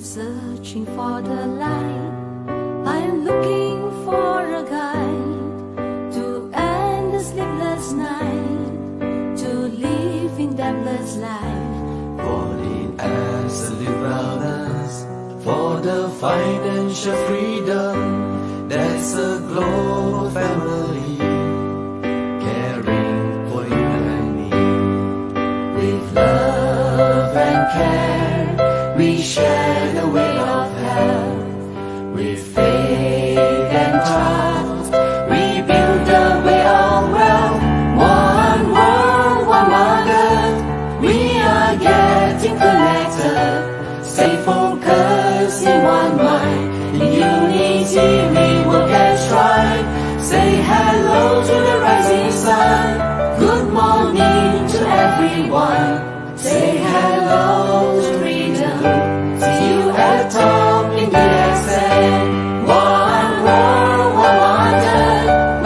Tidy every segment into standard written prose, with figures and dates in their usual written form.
searching for the light. I am looking for a guide to end the sleepless night, to live in that blessed life. For the absolute wellness, for the financial freedom, that's a global family, caring for you and me. With love and care, we share the way of health. With faith and trust, we build the way of wealth. One world, one mother, we are getting connected. Stay focused in one mind. In unity we work and strive. Say hello to the rising sun. Good morning to everyone. Say hello to freedom. See you at the top in the accent. One world, one mother,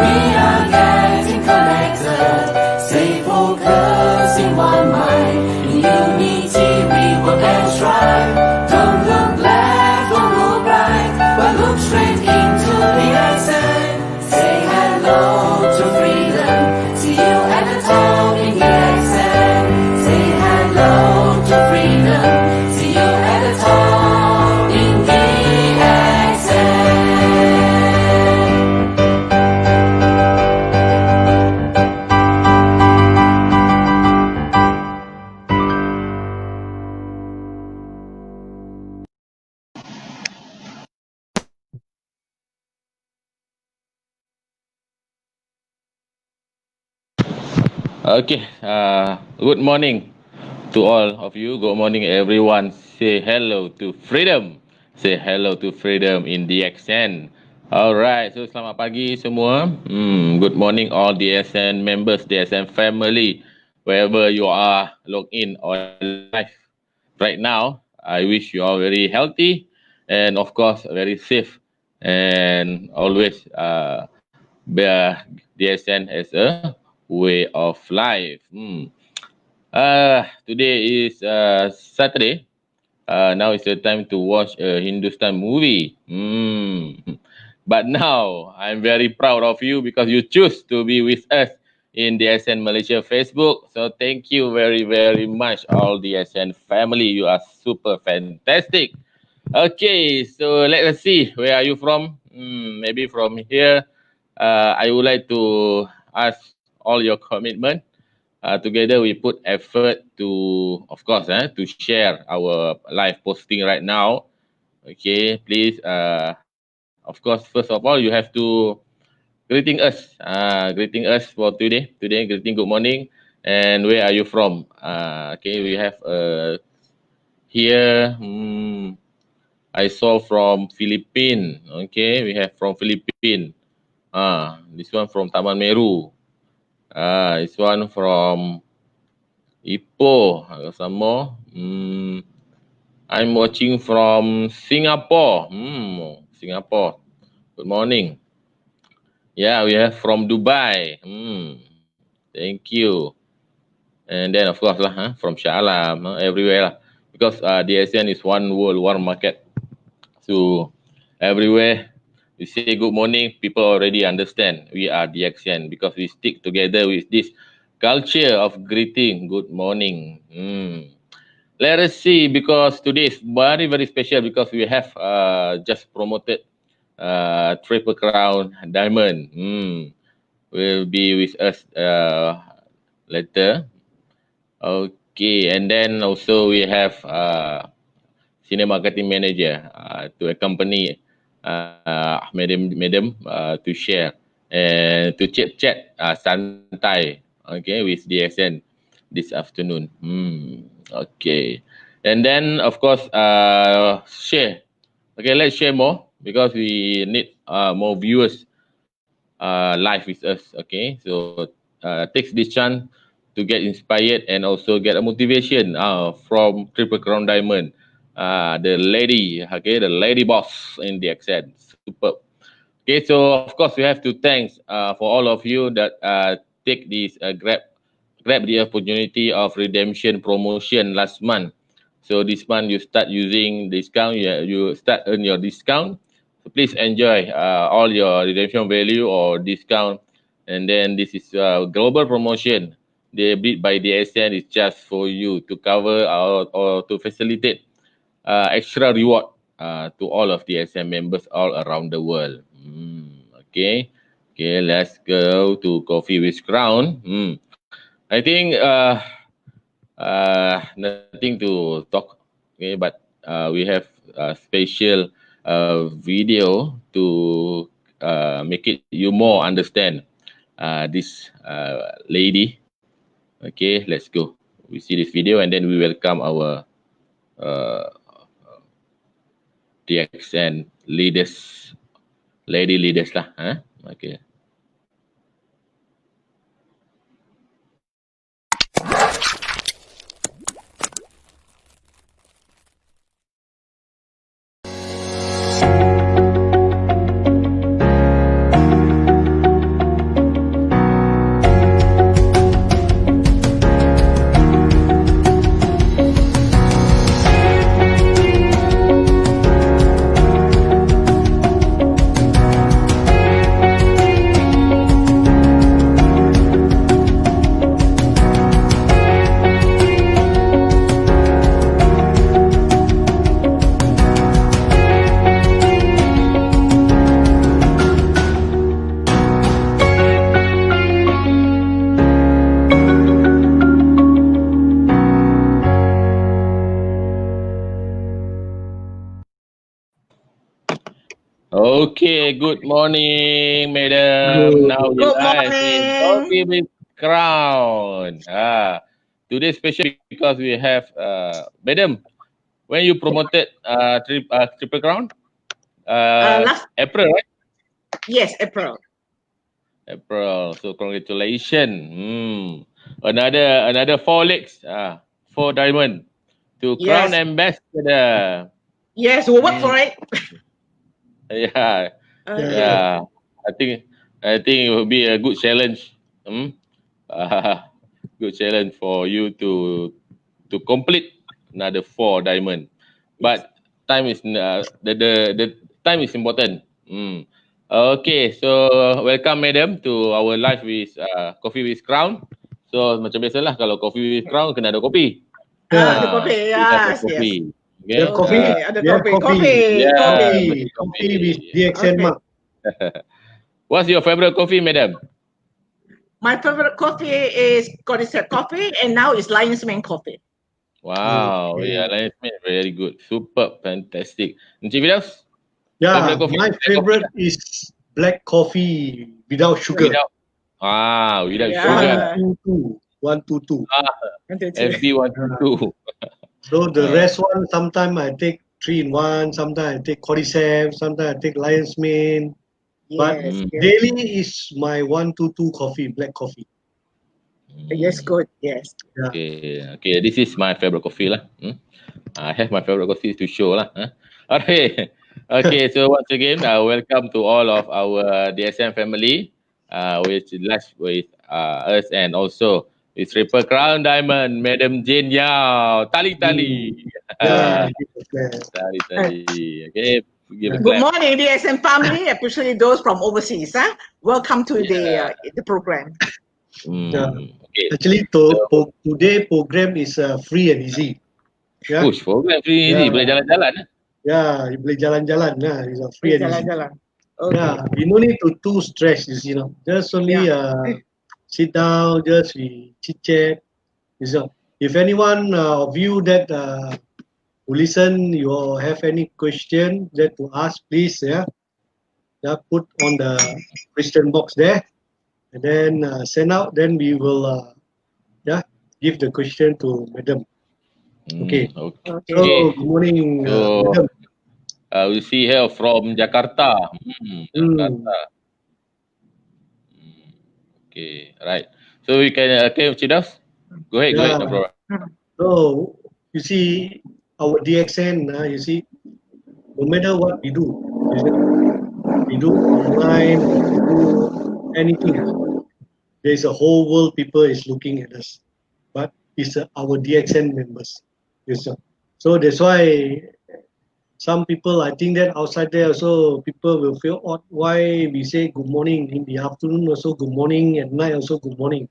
we are getting connected. Stay focused in one mind. In unity we work and strive. Don't look left, don't look right, but look straight into the accent. Say hello to freedom. See you at the top in the accent. Say hello to freedom. See you at the top in the accent. Okay, good morning to all of you. Good morning, everyone. Say hello to freedom. Say hello to freedom in the accent. Alright, so selamat pagi semua. Good morning all DSN members, DSN family, wherever you are logged in or live right now. I wish you all very healthy and of course very safe and always bear DSN as a way of life. Today is Saturday. Now it's the time to watch a Hindustan movie. But now I'm very proud of you because you choose to be with us in the SN Malaysia Facebook. So thank you very, very much, all the SN family. You are super fantastic. Okay, so let us see. Where are you from? Maybe from here. I would like to ask all your commitment. Together we put effort to, of course, to share our live posting right now. Okay, please, of course, first of all, you have to greeting us for today. Today, greeting good morning, and where are you from? Okay, we have here. I saw from Philippines. Okay, we have from Philippines. This one from Taman Meru. This one from Ipoh. Some more. I'm watching from Singapore. Singapore. Good morning. Yeah, we have from Dubai. Thank you. And then of course from Shah Alam, everywhere lah. Because the ASEAN is one world, one market. So everywhere we say good morning, people already understand we are the ASEAN because we stick together with this culture of greeting. Good morning. Let us see, because today is very, very special because we have just promoted Triple Crown Diamond. Will be with us later. Okay, and then also we have senior marketing manager to accompany madam to share and to chat santai, okay, with DSN this afternoon. Okay, and then of course share. Okay, let's share more because we need more viewers live with us. Okay, so takes this chance to get inspired and also get a motivation from Triple Crown Diamond, the lady, okay, the lady boss in the accent. Superb. Okay, so of course we have to thanks for all of you that take this grab the opportunity of redemption promotion last month So this month you start using discount, you start earn your discount. So please enjoy all your redemption value or discount. And then this is global promotion. They bid by the SN is just for you to cover or to facilitate extra reward to all of the SM members all around the world. Okay. Okay, let's go to Coffee with Crown. I think nothing to talk. Okay, but we have a special video to make it you more understand this lady. Okay, let's go. We see this video and then we welcome our uh, DXN leaders, lady leaders lah. Huh? Okay. Okay, good morning, madam. Now we Good live in Coffee morning. with Crown. Today special because we have madam. When you promoted Triple Crown, Last April, right? yes, April. April. So congratulations. Another four legs. Four diamond to Crown Yes, Ambassador. yes, we'll work for Mm, it. yeah. Okay. Yeah, I think it will be a good challenge. Hmm? Uh, Good challenge for you to complete another four diamond. Yes. But time is the time is important. Okay, so welcome madam to our live with Coffee with Crown. So macam biasalah kalau Coffee with Crown kena ada kopi. The Ah, coffee. we have a Yes, yes. coffee. We have Okay. coffee. Okay. The We have coffee. coffee. Coffee. Yeah, Coffee. mesti Coffee with DXN Okay. Mark. What's your favorite coffee, madam? My favorite coffee is Cordyceps coffee, and now it's Lion's Mane coffee. Wow, Okay. yeah, Lion's Mane, very good. Super, fantastic. Encik Fidaus, Yeah, favorite coffee? my Black favorite coffee is black coffee without sugar. without, without Yeah. sugar. 122. FB 122. So the Ah, rest one, sometimes I take 3-in-1, sometimes I take Cordyceps, sometimes I take Lion's Mane. But Yes. Yes. daily is my 122 coffee, black coffee. Yes. Good. Yes. Okay, this is my favorite coffee lah. I have my favorite coffee to show lah. Okay, okay. So once again, welcome to all of our DSM family, which last with us and also with Triple Crown Diamond, Madam Jane Yao, Tali. Yeah, Tali. Okay, give a Good clap. morning, DSM family, especially those from overseas. Welcome to the program. Okay. actually today program is free and easy. Yeah, Push program free easy, Yeah. boleh jalan-jalan. yeah, you boleh jalan-jalan. It's a free and easy. Jalan-jalan. Okay. Yeah, you no need to too stress, you know. Just only sit down, just we chit chat. So if anyone of you that who listen, you have any question that to ask, please, put on the question box there, and then send out. Then we will give the question to Madam. Okay. Okay. So good morning, So, Madam. we see here from Jakarta. Jakarta. Okay, right. So we can, okay, Cidas, go ahead, Yeah. no problem. So you see our DXN, you see, no matter what we do, we do online, we do anything. There's a whole world people is looking at us, but it's our DXN members. Yes, sir. So that's why some people, I think that outside there also people will feel odd why we say good morning in the afternoon, also good morning at night, also good morning.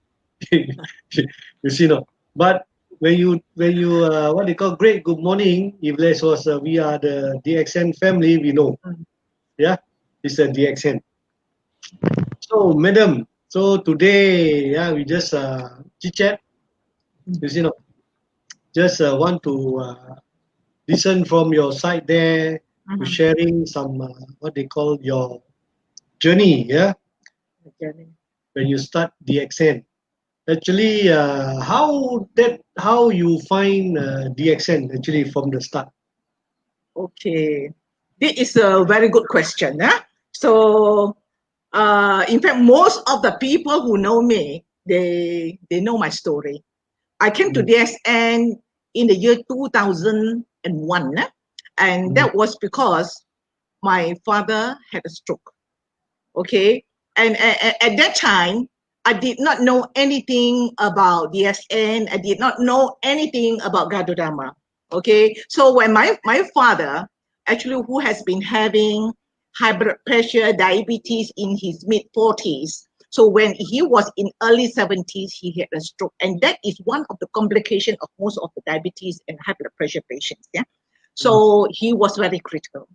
You see, no. But when you what they call great good morning, if this was we are the DXN family, we know, yeah, it's a DXN. So, madam, so today, yeah, we just chit chat. You see, no, just want to listen from your side there, to sharing some what they call your journey, yeah, when you start DXN. Actually, how you find DXN actually from the start? Okay, this is a very good question. So, in fact, most of the people who know me, they know my story. I came to DSN in the year 2001, and that was because my father had a stroke. Okay, and at that time, I did not know anything about DSN. I did not know anything about Gadodama. Okay, so when my father, actually, who has been having high blood pressure, diabetes in his mid 40s, so when he was in early 70s, he had a stroke, and that is one of the complications of most of the diabetes and high blood pressure patients. Yeah, so he was very critical.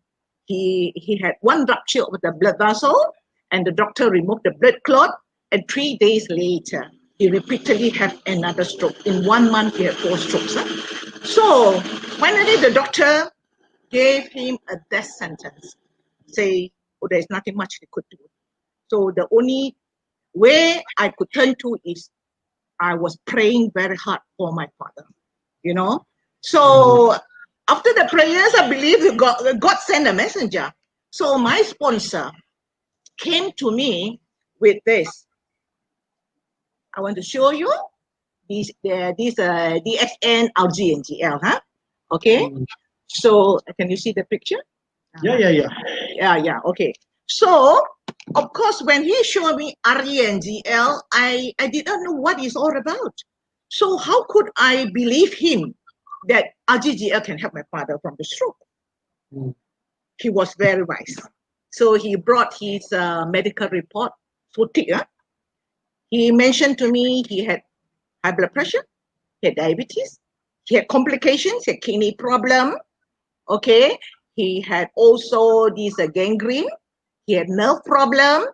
He had one rupture of the blood vessel, and the doctor removed the blood clot, and 3 days later, he repeatedly had another stroke. In 1 month, he had 4 strokes. So finally, the doctor gave him a death sentence, say, oh, there's nothing much he could do. So the only way I could turn to is I was praying very hard for my father, you know. So after the prayers, I believe God sent a messenger. So my sponsor came to me with this. I want to show you these DXN, RG, and GL, huh? Okay. So can you see the picture? Yeah. Okay. So of course, when he showed me RE and GL, I did not know what it's all about. So how could I believe him that RGGL can help my father from the stroke? He was very wise. So he brought his medical report. So he mentioned to me he had high blood pressure, he had diabetes, he had complications, he had kidney problem. Okay, he had also this gangrene, he had nerve problem,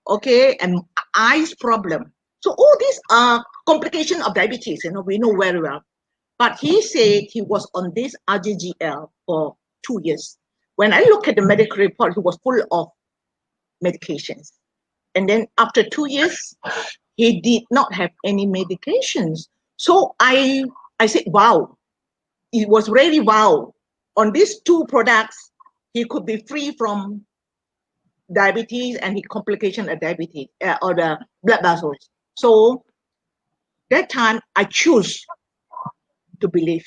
okay, and eyes problem. So all these are complications of diabetes, we know very well. But he said he was on this RGGL for 2 years. When I look at the medical report, he was full of medications. And then after 2 years, he did not have any medications. So I said, wow, it was really wow. On these 2 products, he could be free from diabetes and the complication of diabetes or the blood vessels. So that time I choose to believe.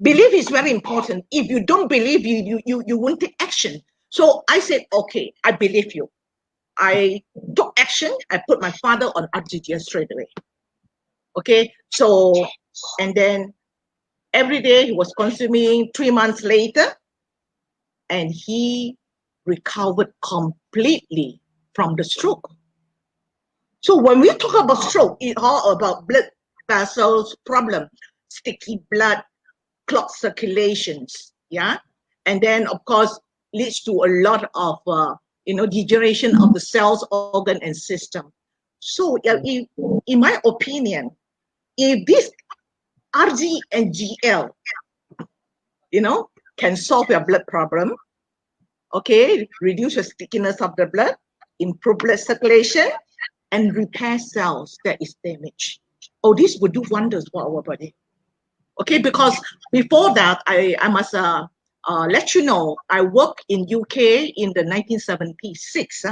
Belief is very important. If you don't believe, you won't take action. So I said, okay, I believe you. I took action. I put my father on RGGS straight away. Okay, so, and then every day he was consuming. 3 months later, and he recovered completely from the stroke. So when we talk about stroke, it's all about blood vessels problem, sticky blood, clot circulations, yeah, and then of course leads to a lot of degeneration of the cells, organ, and system. So if, in my opinion, if this RG and GL, can solve your blood problem, okay, reduce the stickiness of the blood, improve blood circulation, and repair cells that is damaged. Oh, this would do wonders for our body. Okay, because before that, I must let you know, I worked in UK in the 1976.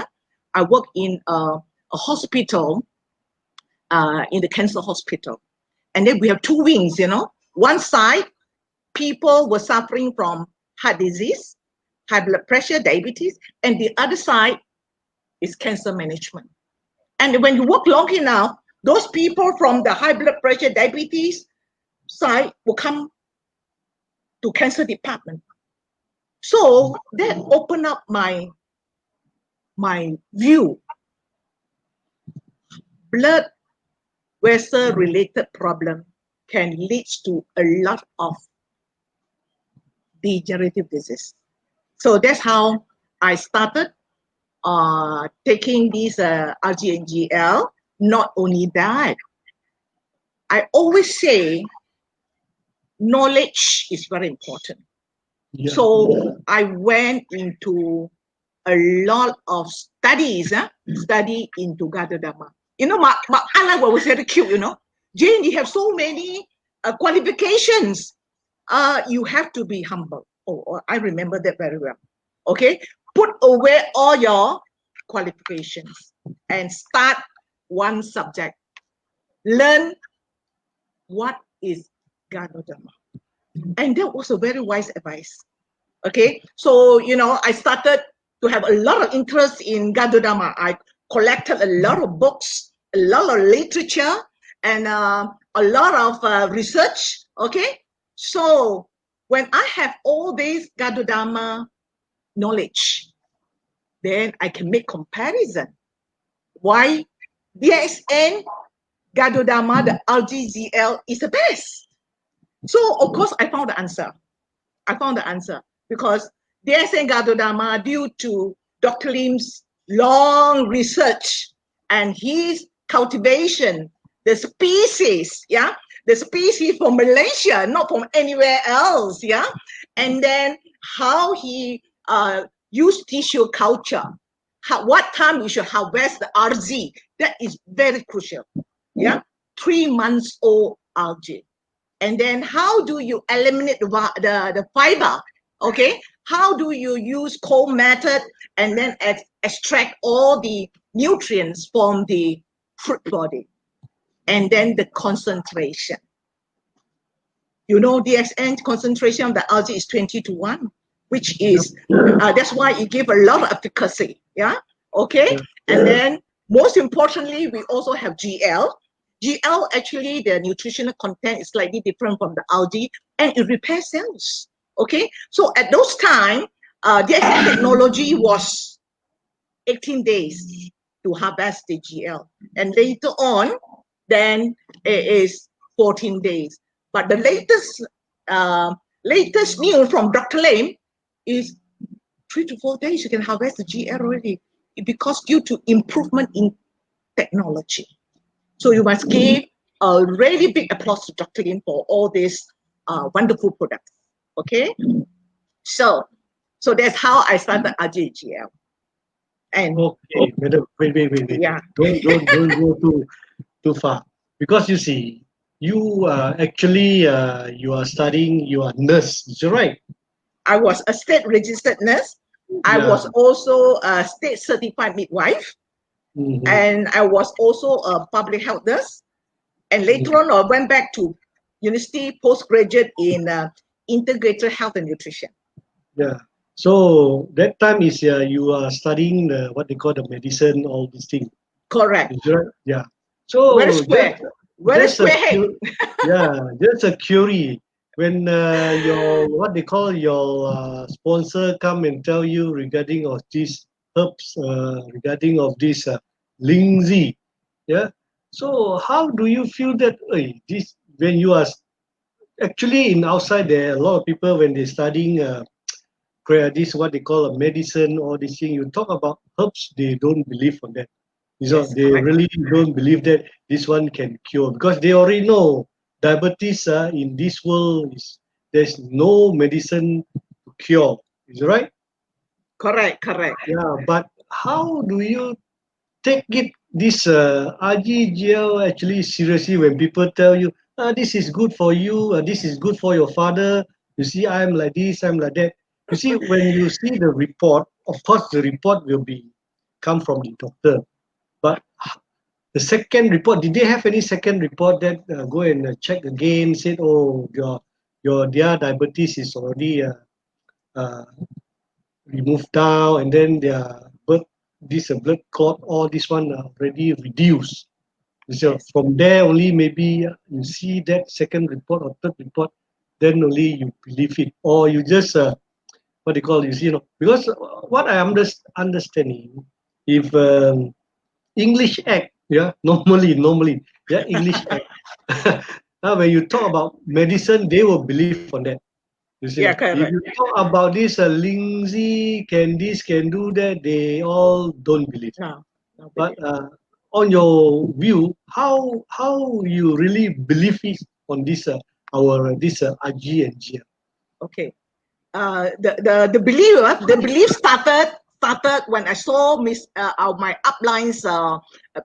I worked in a hospital, in the cancer hospital. And then we have 2 wings, One side, people were suffering from heart disease, high blood pressure, diabetes, and the other side is cancer management. And when you work long enough, those people from the high blood pressure, diabetes side will come to cancer department. So that opened up my view. Blood vessel related problem can lead to a lot of degenerative disease. So that's how I started taking this RG and GL. Not only that, I always say knowledge is very important. Yeah. So I went into a lot of studies, study into Gadodama. You know, my Alan was very cute, you know. Jane, you have so many qualifications. You have to be humble. Oh, I remember that very well. Okay, put away all your qualifications and start one subject. Learn what is Ganodharma. And that was a very wise advice. Okay, so you know, I started to have a lot of interest in Ganodharma. I collected a lot of books, a lot of literature, and a lot of research. Okay, so when I have all this Ganodharma knowledge, then I can make comparison. Why DXN, Ganodharma, the RGZL is the best. So of course I found the answer. I found the answer because DXN Ganodharma, due to Dr. Lim's long research and his cultivation, the species, yeah, the species from Malaysia, not from anywhere else, yeah, and then how he used tissue culture, what time we should harvest the RZ, that is very crucial, yeah, 3 months old RZ. And then how do you eliminate the fiber, okay? How do you use cold method and then extract all the nutrients from the fruit body? And then the concentration. You know, DXN concentration of the algae is 20:1, which is, that's why it gives a lot of efficacy, yeah? Okay, and then most importantly, we also have GL. GL, actually, the nutritional content is slightly different from the algae, and it repairs cells, okay? So at those time, DXN technology was 18 days to harvest the GL. And later on, then it is 14 days. But the latest news from Dr. Lim is 3 to 4 days you can harvest the GL already, because due to improvement in technology. So you must give a really big applause to Dr. Lim for all these wonderful products. Okay, so that's how I started RGGL. And okay, madam, wait. yeah, Don't go too far, because you see, you actually you are studying, you are nurse, is that right? I was a state registered nurse. I Yeah. was also a state certified midwife, Mhm. and I was also a public health nurse. And later on, I went back to university postgraduate in integrated health and nutrition. Yeah. So that time is you are studying the what they call the medicine, all these things. Correct. Is that right? Yeah. Very So square. Very just a square head. yeah, just a query. When your what they call your sponsor come and tell you regarding of these herbs, regarding of this Lindsay, yeah. So how do you feel that this when you are actually in outside there are a lot of people when they studying this what they call a medicine or this thing you talk about herbs, they don't believe on that. Yes, They correct. really don't believe that this one can cure, because they already know diabetes in this world is there's no medicine to cure. Is it right? Correct. Yeah, but how do you take it this RGGL actually seriously when people tell you this is good for you, this is good for your father. You see, I'm like this, I'm like that. You see, when you see the report, of course, the report will be come from the doctor. But the second report, did they have any second report that go and check again, said, oh, their diabetes is already uh, removed down, and then their blood clot, all this one already reduced. So Yes. from there only maybe you see that second report or third report, then only you believe it, or you just what they call, you see, because what I understanding, if English act, yeah, normally, yeah, English act. When you talk about medicine, they will believe on that. You see, Yeah, if correct. you talk about this, Lindsay can this, can do that, they all don't believe. No, no But believe. on your view, how you really believe it on this our this RG and GM? Okay. The belief started when I saw my upline's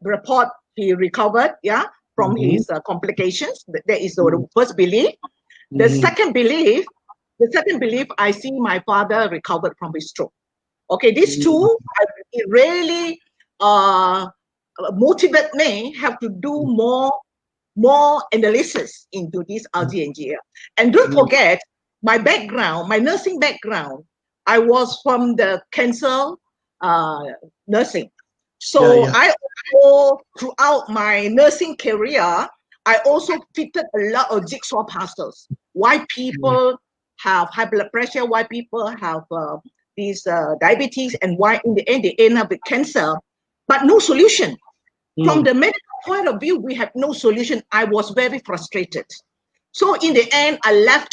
report. He recovered, yeah, from Mm-hmm. his complications. That is the Mm-hmm. first belief. The Mm-hmm. second belief, I see my father recovered from his stroke. Okay, these two, it really motivate me have to do more analysis into this RGNGL. And don't forget, my background, my nursing background, I was from the cancer uh, nursing. Yeah, So yeah. I also, throughout my nursing career, I also fitted a lot of jigsaw puzzles. Why people have high blood pressure, why people have these diabetes, and why in the end they end up with cancer, but no solution. From Mm. the medical point of view, we have no solution. I was very frustrated. So in the end, I left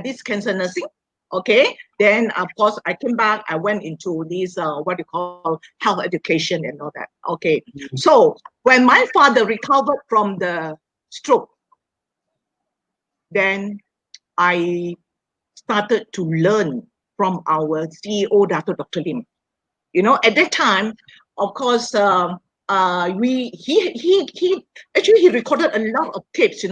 this cancer nursing. Okay. Then of course I came back. I went into this what you call health education and all that. Okay. So when my father recovered from the stroke, then I started to learn from our CEO, Dr. Lim. At that time, of course, we he actually he recorded a lot of tapes.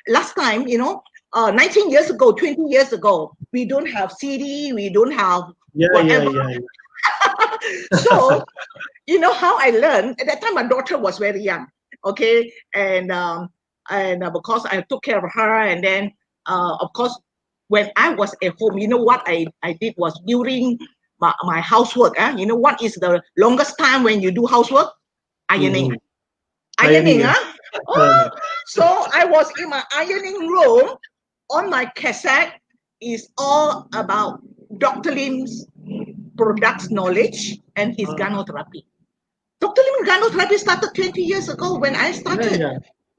Last time, 19 years ago, 20 years ago, we don't have CD, we don't have Yeah, yeah, whatever. yeah. So how I learned at that time. My daughter was very young, okay, and because I took care of her, and then of course when I was at home, what I did was during my housework. What is the longest time when you do housework? Ironing. Mm-hmm. Ironing, Ironing, yeah. huh? Oh, so I was in my ironing room. On my cassette is all about Dr. Lim's products knowledge and his ganotherapy. Dr. Lim ganotherapy started 20 years ago when I Yeah, started. yeah.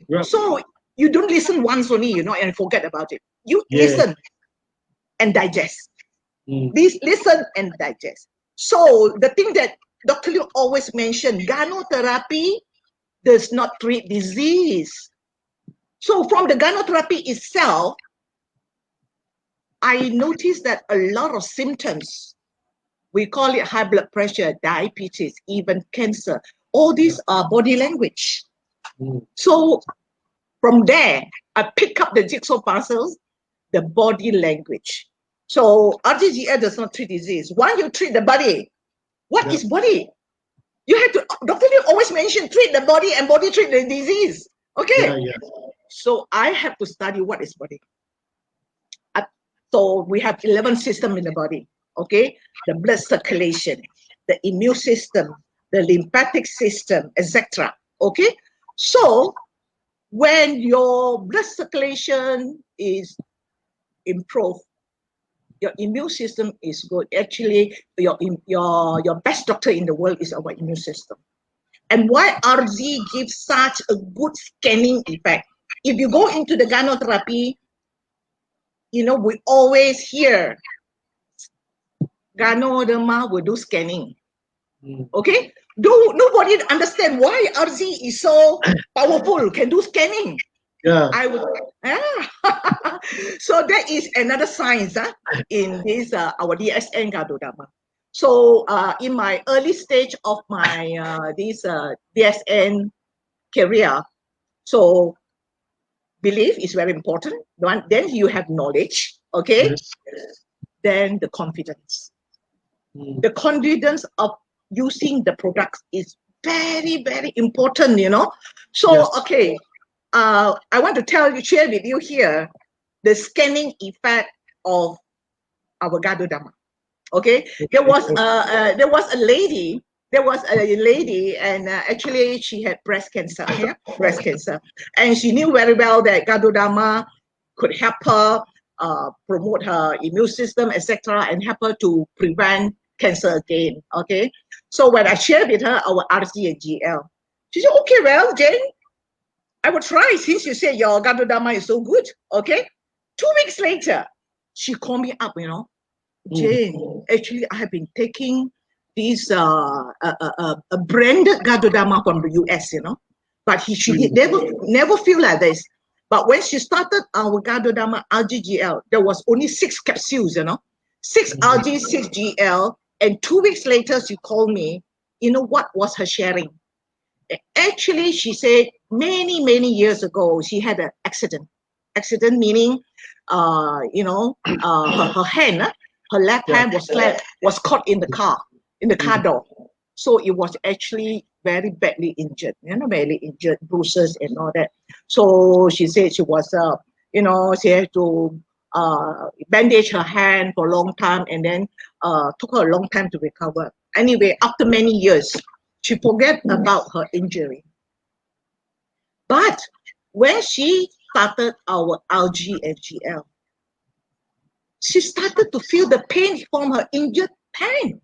Yeah. So you don't listen once only, and forget about it. You Yeah. listen and digest. Mm. Please listen and digest. So the thing that Dr. Lim always mentioned, ganotherapy does not treat disease. So from the ganotherapy itself, I noticed that a lot of symptoms, we call it high blood pressure, diabetes, even cancer, all these are body language. Mm. So from there, I pick up the jigsaw puzzles, the body language. So RGGL does not treat disease. Why you treat the body? What Yeah. is body? You have to, Dr. Lee always mention treat the body and body treat the disease. Yeah, Okay. yeah. So I have to study what is body. So we have 11 systems in the body. Okay. The blood circulation, the immune system, the lymphatic system, etc. Okay. So when your blood circulation is improved, your immune system is good. Actually, your best doctor in the world is our immune system. And why RZ gives such a good scanning effect? If you go into the ganotherapy, we always hear ganoderma will do scanning. Mm. Okay? Nobody understand why RZ is so powerful, can do scanning. Yeah. I would, so that is another science in this our DSN Gadodama. So in my early stage of my this DSN career, so belief is very important. Then you have knowledge, okay? Yes. Then the confidence. Mm. The confidence of using the products is very, very important, So, Yes. okay, I want to share with you here the scanning effect of our Gadodama. Okay, there was a lady. And actually she had breast cancer. Yeah, breast cancer, and she knew very well that Gadodama could help her promote her immune system, etc., and help her to prevent cancer again. Okay, so when I shared with her our RC and GL, she said, "Okay, well, Jane, I will try since you said your ganotherapist is so good." Okay, 2 weeks later, she called me up. Jane, actually, I have been taking this a branded ganotherapist from the US. But she never feel like this. But when she started our ganotherapist RGGL, there was only 6 capsules. 6 RG, 6 GL, and 2 weeks later, she called me. You know what was her sharing? Actually, she said many years ago, she had an accident. Accident meaning, her hand, her left hand was caught in the car door. So it was actually very badly injured, badly injured, bruises and all that. So she said she was, she had to bandage her hand for a long time, and then took her a long time to recover. Anyway, after many years, she forget about her injury. But when she started our LG and GL, she started to feel the pain from her injured hand.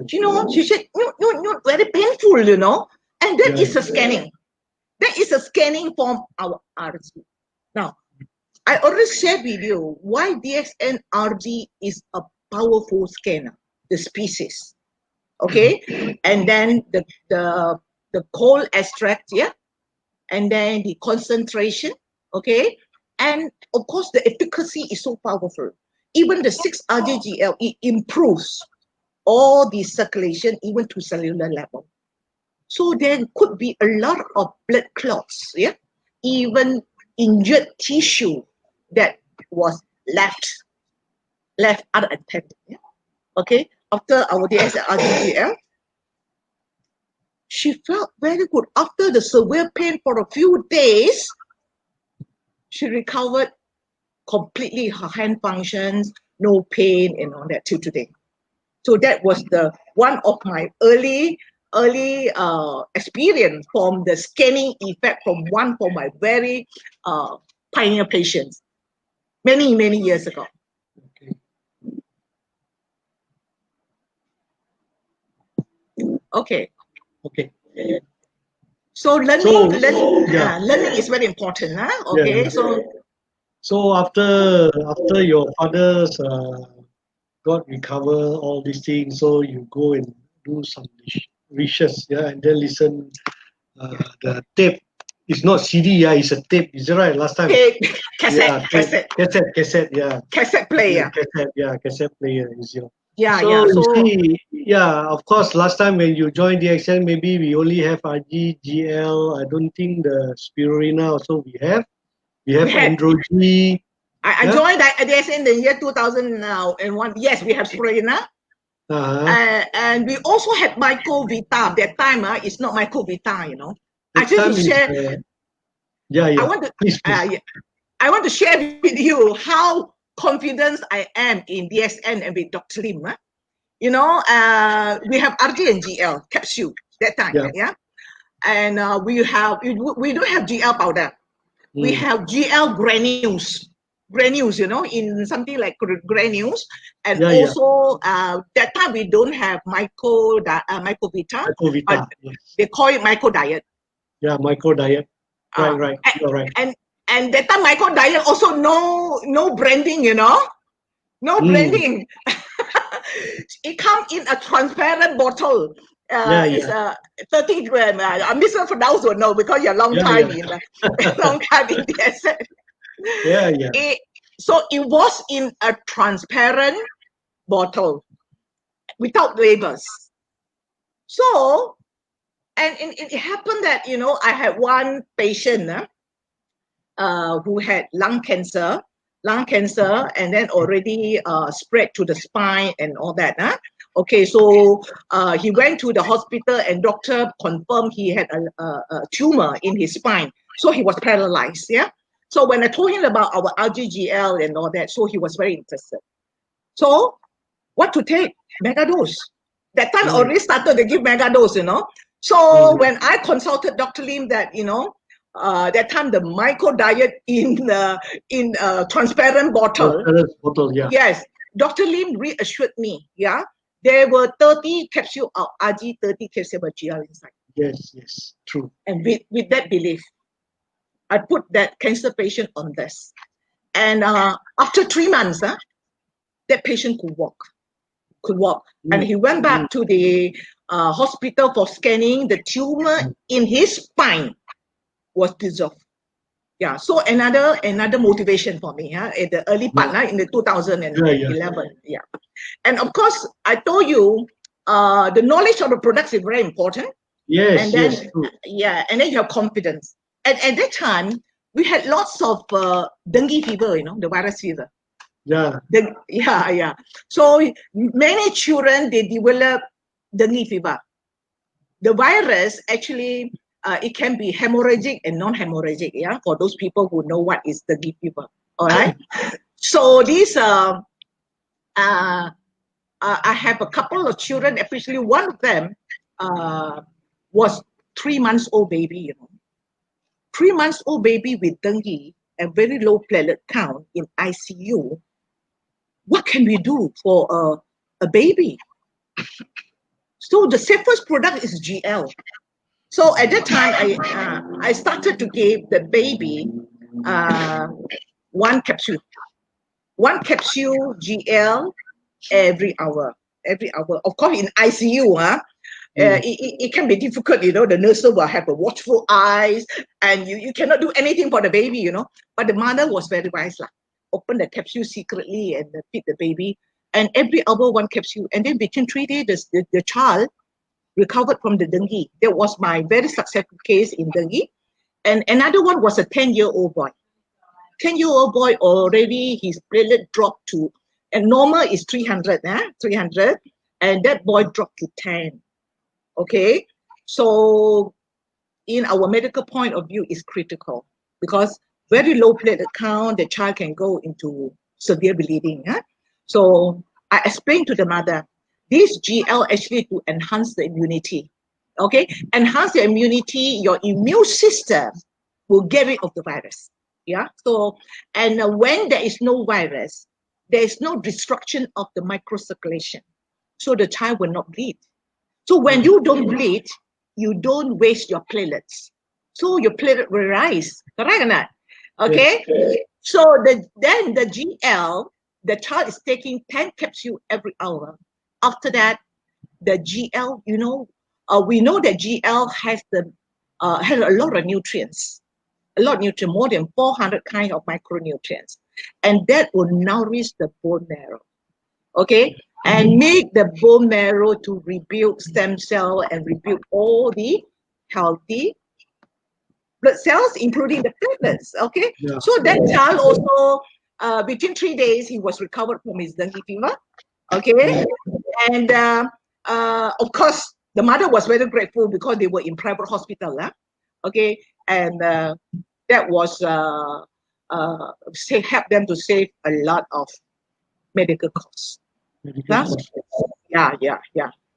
She said, no, very painful, and that is a scanning. That is a scanning from our RG. Now, I already shared with you why DXN RG is a powerful scanner, the species. Okay, and then the cold extract, and then the concentration, okay, and of course the efficacy is so powerful. Even the 6-RGGL, it improves all the circulation even to cellular level. So there could be a lot of blood clots, even injured tissue that was left unattended. Okay, after our DSRGGL, she felt very good. After the severe pain for a few days, she recovered completely. Her hand functions, no pain and all that till today. So that was one of my early experience from the scanning effect from one of my very pioneer patients many years ago. Okay. So learning is very important, huh? Okay. Yeah. So after your father's got recover all these things, so you go and do some research, and then listen the tape. It's not CD, it's a tape. Is it right? Last time. Tape, cassette. Yeah. Cassette player. Cassette player is your. Yeah, so you see, of course, last time when you joined the DXN, maybe we only have RG, GL. I don't think the spirulina also we have. We have Androgy. I joined the DXN in the year 2001. Yes, we have spirulina. And we also had mycovita. That time, it's not mycovita, I just share. I want to share with you how confident I am in DSN and with Dr. Lim. We have RG and GL capsule that time, and we don't have GL powder. We have GL granules, in something like granules, and also that time we don't have mycovita. They call it micro diet. Yeah, micro diet. Right. You're right. And that time micro diet also no branding, no branding. It comes in a transparent bottle. It's 30 gram. Mr. Firdaus will know because you're long time in the asset. So it was in a transparent bottle without labels. So, and it happened that, I had one patient who had lung cancer, and then already spread to the spine and all that. Okay, so he went to the hospital and doctor confirmed he had a tumor in his spine. So he was paralyzed, So when I told him about our RGGL and all that, so he was very interested. So what to take? Megadose. That time already started to give megadose, So when I consulted Dr. Lim that, that time the micro diet in transparent bottle. Bottle, yeah. Yes, Dr. Lim reassured me. Yeah, there were 30 capsule of RG, 30 capsule of GL inside. Yes, yes, true. And with that belief, I put that cancer patient on this. And after 3 months, that patient could walk. And he went back to the hospital for scanning. The tumor in his spine was dissolved. Yeah, so another motivation for me in the early part, in the 2011. Yeah. And of course, I told you the knowledge of the products is very important. Yes, and then, yes, true. Yeah, and then you have confidence. And at that time, we had lots of dengue fever, the virus fever. Yeah. Yeah. So many children, they develop dengue fever. The virus actually, it can be hemorrhagic and non-hemorrhagic, yeah, for those people who know what is dengue fever. All right. So these I have a couple of children, especially one of them was 3 months old baby, 3 months old baby with dengue and very low platelet count in ICU. What can we do for a baby? So the safest product is GL. So at that time, I started to give the baby one capsule GL every hour. Of course, in ICU, it can be difficult, the nurse will have a watchful eyes and you cannot do anything for the baby, but the mother was very wise. Open the capsule secretly and feed the baby. And every hour, one capsule. And then within 3 days, the child recovered from the dengue. That was my very successful case in dengue. And another one was a 10-year-old boy. 10-year-old boy already, his platelet dropped to, and normal is 300, 300, and that boy dropped to 10. Okay, so in our medical point of view, is critical because very low platelet count, the child can go into severe bleeding. So I explained to the mother, this GL actually to enhance the immunity. Okay, enhance the immunity, your immune system will get rid of the virus. Yeah, so, and when there is no virus, there is no destruction of the microcirculation. So the child will not bleed. So when you don't bleed, you don't waste your platelets. So your platelet will rise. Correct or not? Okay. Yes. So then the GL, the child is taking 10 capsules every hour. After that, the GL, we know that GL has has a lot of nutrients. More than 400 kind of micronutrients. And that will nourish the bone marrow. Okay? And make the bone marrow to rebuild stem cell and rebuild all the healthy blood cells, including the platelets. Okay? Yeah. So that child also, within 3 days, he was recovered from his dengue fever. Okay? And of course, the mother was very grateful because they were in private hospital. Okay? And that was help them to save a lot of medical costs. Yeah.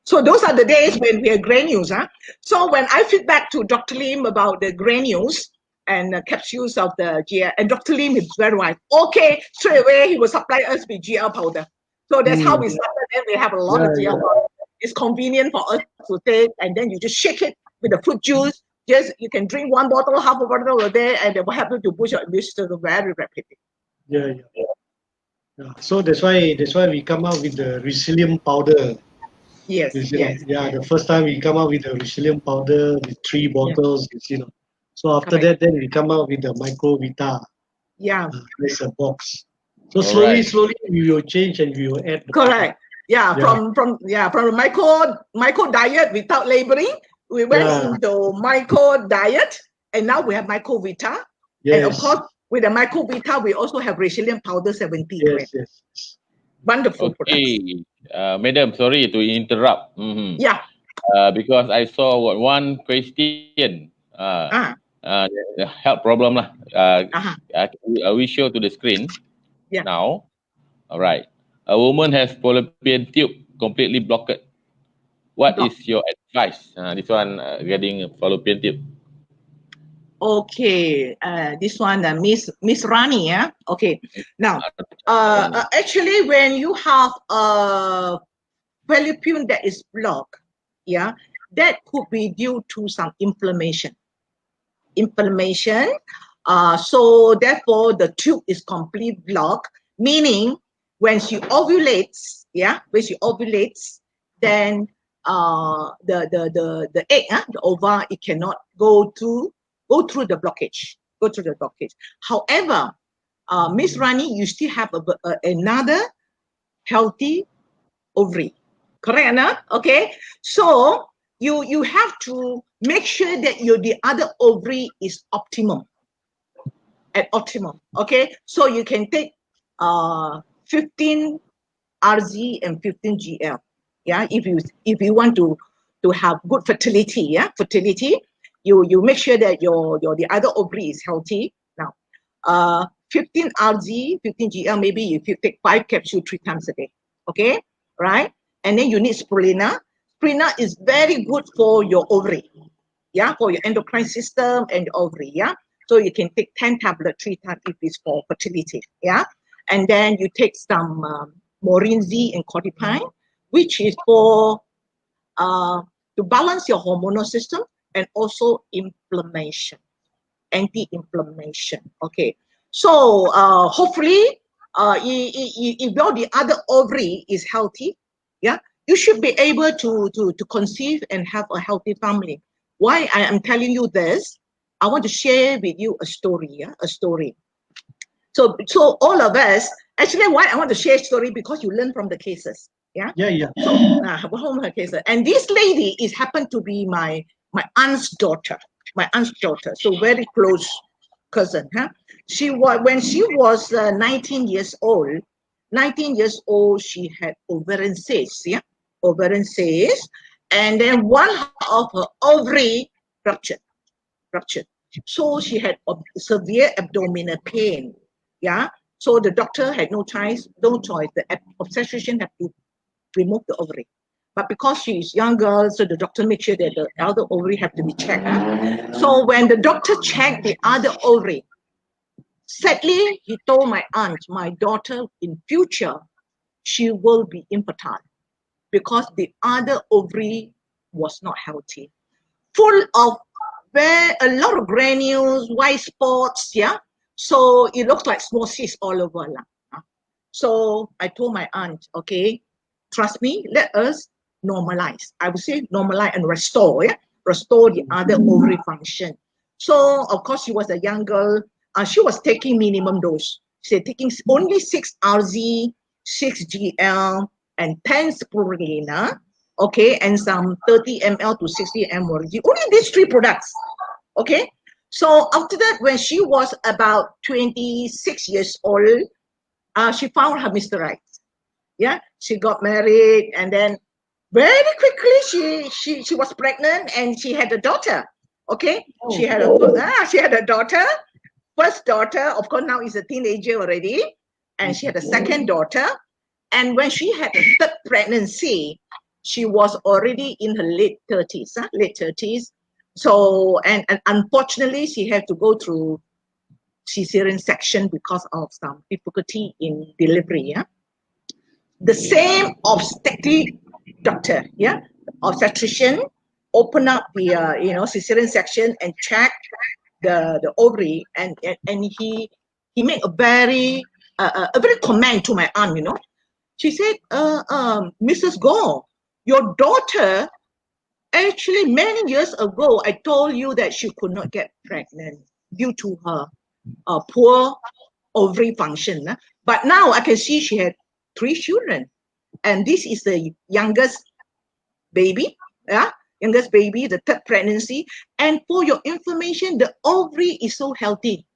So those are the days when we had granules. So when I feedback to Dr. Lim about the granules and the capsules of the GL, and Dr. Lim is very wise. Okay, straight away he will supply us with GL powder. So that's how we started. Then we have a lot of GL powder. It's convenient for us to take, and then you just shake it with the fruit juice. Just you can drink one bottle, half a bottle a day, and it will help you to boost your immune system very rapidly. Yeah. So that's why we come out with the Resilium powder. Yes. Yeah, the first time we come out with the Resilium powder with 3 bottles, So after that, then we come out with the Microvita. Yeah. There's a box. So slowly we will change and we will add. Correct. Yeah. From the micro diet without labeling, we went into micro diet, and now we have Microvita. Yes. And of course, with the Microvita, we also have Resilium powder 70 grams. Yes. Wonderful products. Madam, sorry to interrupt. Yeah. Because I saw one question. The health problem lah. We show to the screen now. All right. A woman has fallopian tube completely blocked. What is your advice? This one getting fallopian tube. Okay, this one, Miss Rani, yeah. Okay, now, actually, when you have a fallopian that is blocked, yeah, that could be due to some inflammation. So therefore, the tube is completely blocked, meaning when she ovulates, yeah, when she ovulates, then the egg, the ova, it cannot go through the blockage, However, Miss Rani, you still have another healthy ovary, correct enough? Okay, so you have to make sure that the other ovary is at optimum. Okay, so you can take 15 RZ and 15 GL. Yeah, if you want to have good fertility, you make sure that your the other ovary is healthy. Now, 15 RZ, 15 GL, maybe if you take 5 capsules 3 times a day. Okay, right? And then you need spirulina. Spirulina is very good for your ovary, yeah, for your endocrine system and ovary, yeah. So you can take 10 tablets 3 times if it's for fertility, yeah. And then you take some Morinzi and Codipine, which is for to balance your hormonal system and also inflammation, anti-inflammation. Okay, so hopefully, if your the other ovary is healthy, yeah, you should be able to conceive and have a healthy family. Why I am telling you this? I want to share with you a story. Yeah, a story. So all of us, actually, why I want to share story, because you learn from the cases. Yeah. Yeah. So home her cases, and this lady is happened to be my aunt's daughter. My aunt's daughter, so very close cousin. Huh? She was when she was 19 years old. 19 years old, she had ovarian cyst. Yeah, ovarian cyst, and then one of her ovary ruptured. So she had severe abdominal pain. Yeah. So the doctor had no choice. The obstetrician had to remove the ovary. But because she is young girl, so the doctor made sure that the other ovary have to be checked. So when the doctor checked the other ovary, sadly, he told my aunt, my daughter in future, she will be infertile because the other ovary was not healthy, full of a lot of granules, white spots, yeah. So it looks like small cysts all over. So I told my aunt, okay, trust me, let us normalize. I would say normalize and restore, yeah, restore the other ovary function. So of course she was a young girl. She was taking minimum dose. She was taking only 6 RZ, 6 GL, and 10 spirulina, okay, and some 30 ml to 60 ml. Only these 3 products, okay. So after that, when she was about 26 years old, she found her Mr. Right. Yeah, she got married, and then very quickly she was pregnant and she had a daughter. Okay, she had a daughter. First daughter, of course, now is a teenager already, and she had a second daughter. And when she had a third pregnancy, she was already in her late 30s. Late 30s. So, and unfortunately, she had to go through cesarean section because of some difficulty in delivery. Yeah, the same obstetric doctor, yeah, obstetrician, open up the cesarean section and check the ovary, and he made a very comment to my aunt. She said, Mrs. Gore, your daughter, actually many years ago, I told you that she could not get pregnant due to her poor ovary function. But now I can see she had 3 children, and this is the youngest baby, yeah, youngest baby, the third pregnancy. And for your information, the ovary is so healthy.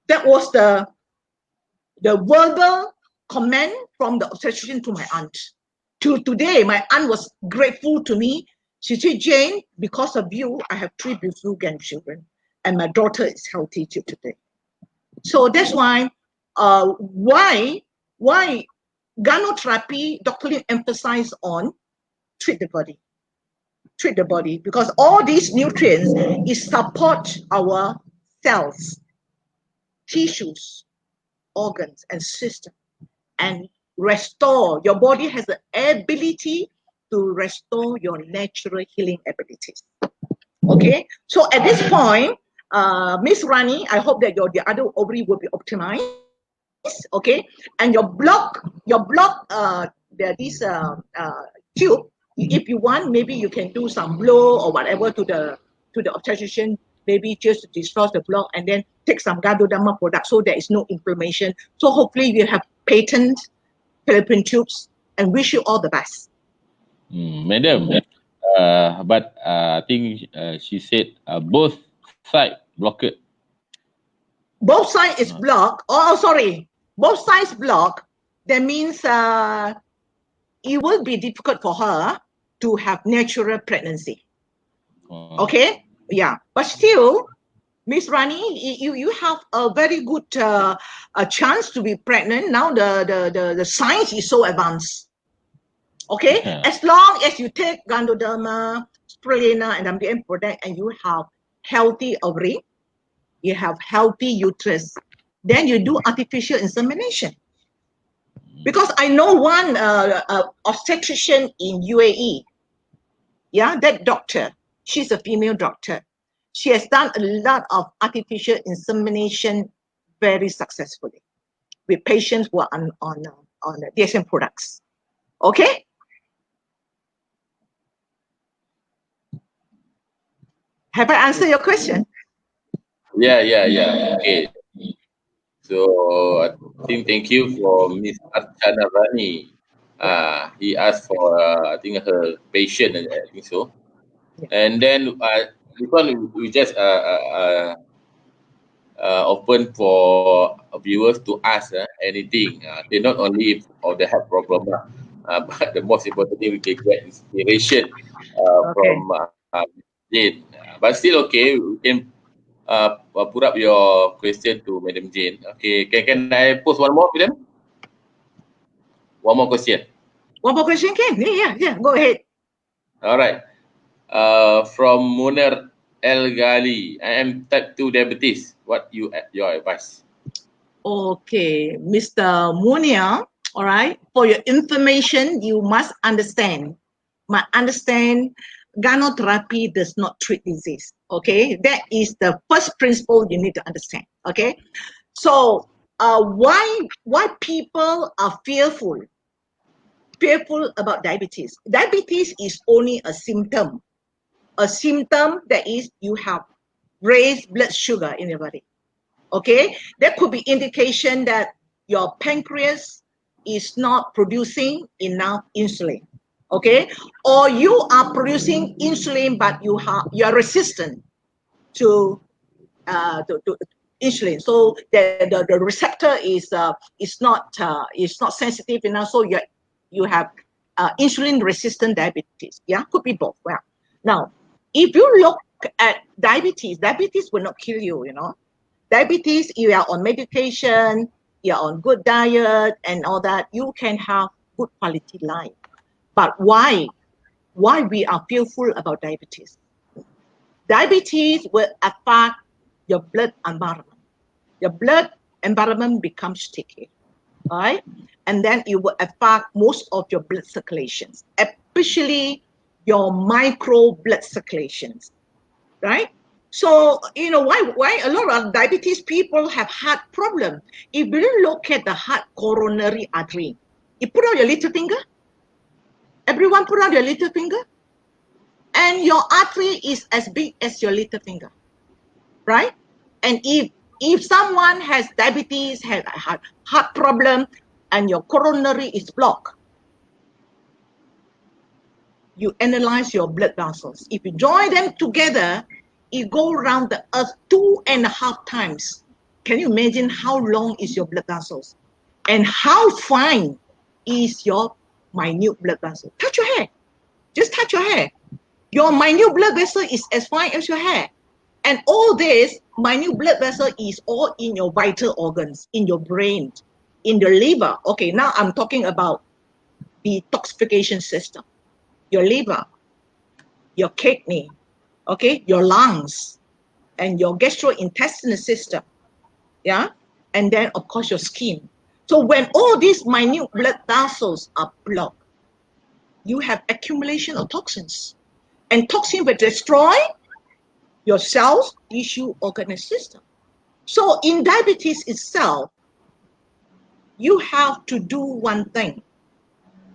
That was the verbal comment from the obstetrician to my aunt. To today, my aunt was grateful to me. She said, Jane, because of you, I have 3 beautiful grandchildren, and my daughter is healthy till today. So that's why ganotherapy, Dr. Lim emphasized on treat the body. treat the body, because all these nutrients is support our cells, tissues, organs, and system, and restore. Your body has the ability to restore your natural healing abilities. Okay, so at this point, Miss Rani, I hope that the other ovary will be optimized. Okay, and this tube. If you want, maybe you can do some blow or whatever to the obstetrician, maybe just to destroy the block, and then take some Ganoderma product so there is no inflammation. So hopefully you have patent Philippine tubes, and wish you all the best. Madam, but I think she said both side blocked. Both sides is blocked. Oh, sorry. Both sides blocked. That means it will be difficult for her to have natural pregnancy. Okay? Yeah. But still, Miss Rani, you have a very good a chance to be pregnant. Now the science is so advanced. Okay? As long as you take Ganoderma, Spirulina, and MDM product, and you have healthy ovary, you have healthy uterus, then you do artificial insemination. Because I know one obstetrician in UAE. Yeah, that doctor, she's a female doctor. She has done a lot of artificial insemination very successfully with patients who are on DSM products. Okay? Have I answered your question? Yeah. Okay. So I think thank you for Miss Archana Rani. He asked for I think her patient, I think so. And then this one we just open for viewers to ask anything. They not only of the health problem, but the most important thing we can get inspiration from Jane. But still okay, we can put up your question to Madam Jane. Okay, can I post one more, Madam? One more question. One more question, Ken? Yeah. Go ahead. All right. From Muner El Gali, I am type 2 diabetes. What your advice? Okay, Mr. Munia, all right. For your information, you must understand. Ganotherapy does not treat disease. Okay, that is the first principle you need to understand. Okay, so why people are fearful about diabetes? Diabetes is only a symptom. A symptom that is you have raised blood sugar in your body. Okay, that could be indication that your pancreas is not producing enough insulin. Okay, or you are producing insulin but you are resistant to insulin, so the receptor is not sensitive enough, so you have insulin resistant diabetes. Yeah, could be both. Well, now if you look at diabetes will not kill you, you know. Diabetes, you are on medication, you're on good diet and all that, you can have good quality life. But why we are fearful about diabetes? Diabetes will affect your blood environment. Your blood environment becomes sticky, all right? And then it will affect most of your blood circulations, especially your micro blood circulations, right? So, you know, why a lot of diabetes people have heart problem? If you look at the heart coronary artery, you put out your little finger. Everyone put out your little finger. And your artery is as big as your little finger, right? And if someone has diabetes, has a heart problem, and your coronary is blocked, you analyze your blood vessels. If you join them together, it go around the earth 2.5 times. Can you imagine how long is your blood vessels? And how fine is your minute blood vessel? Touch your hair. Just touch your hair. Your minute blood vessel is as fine as your hair. And all this minute blood vessel is all in your vital organs, in your brain, in the liver. Okay, now I'm talking about the detoxification system. Your liver, your kidney, okay, your lungs, and your gastrointestinal system, yeah, and then of course your skin. So when all these minute blood vessels are blocked, you have accumulation of toxins, and toxin will destroy your cells, tissue, organ, and system. So in diabetes itself, you have to do one thing.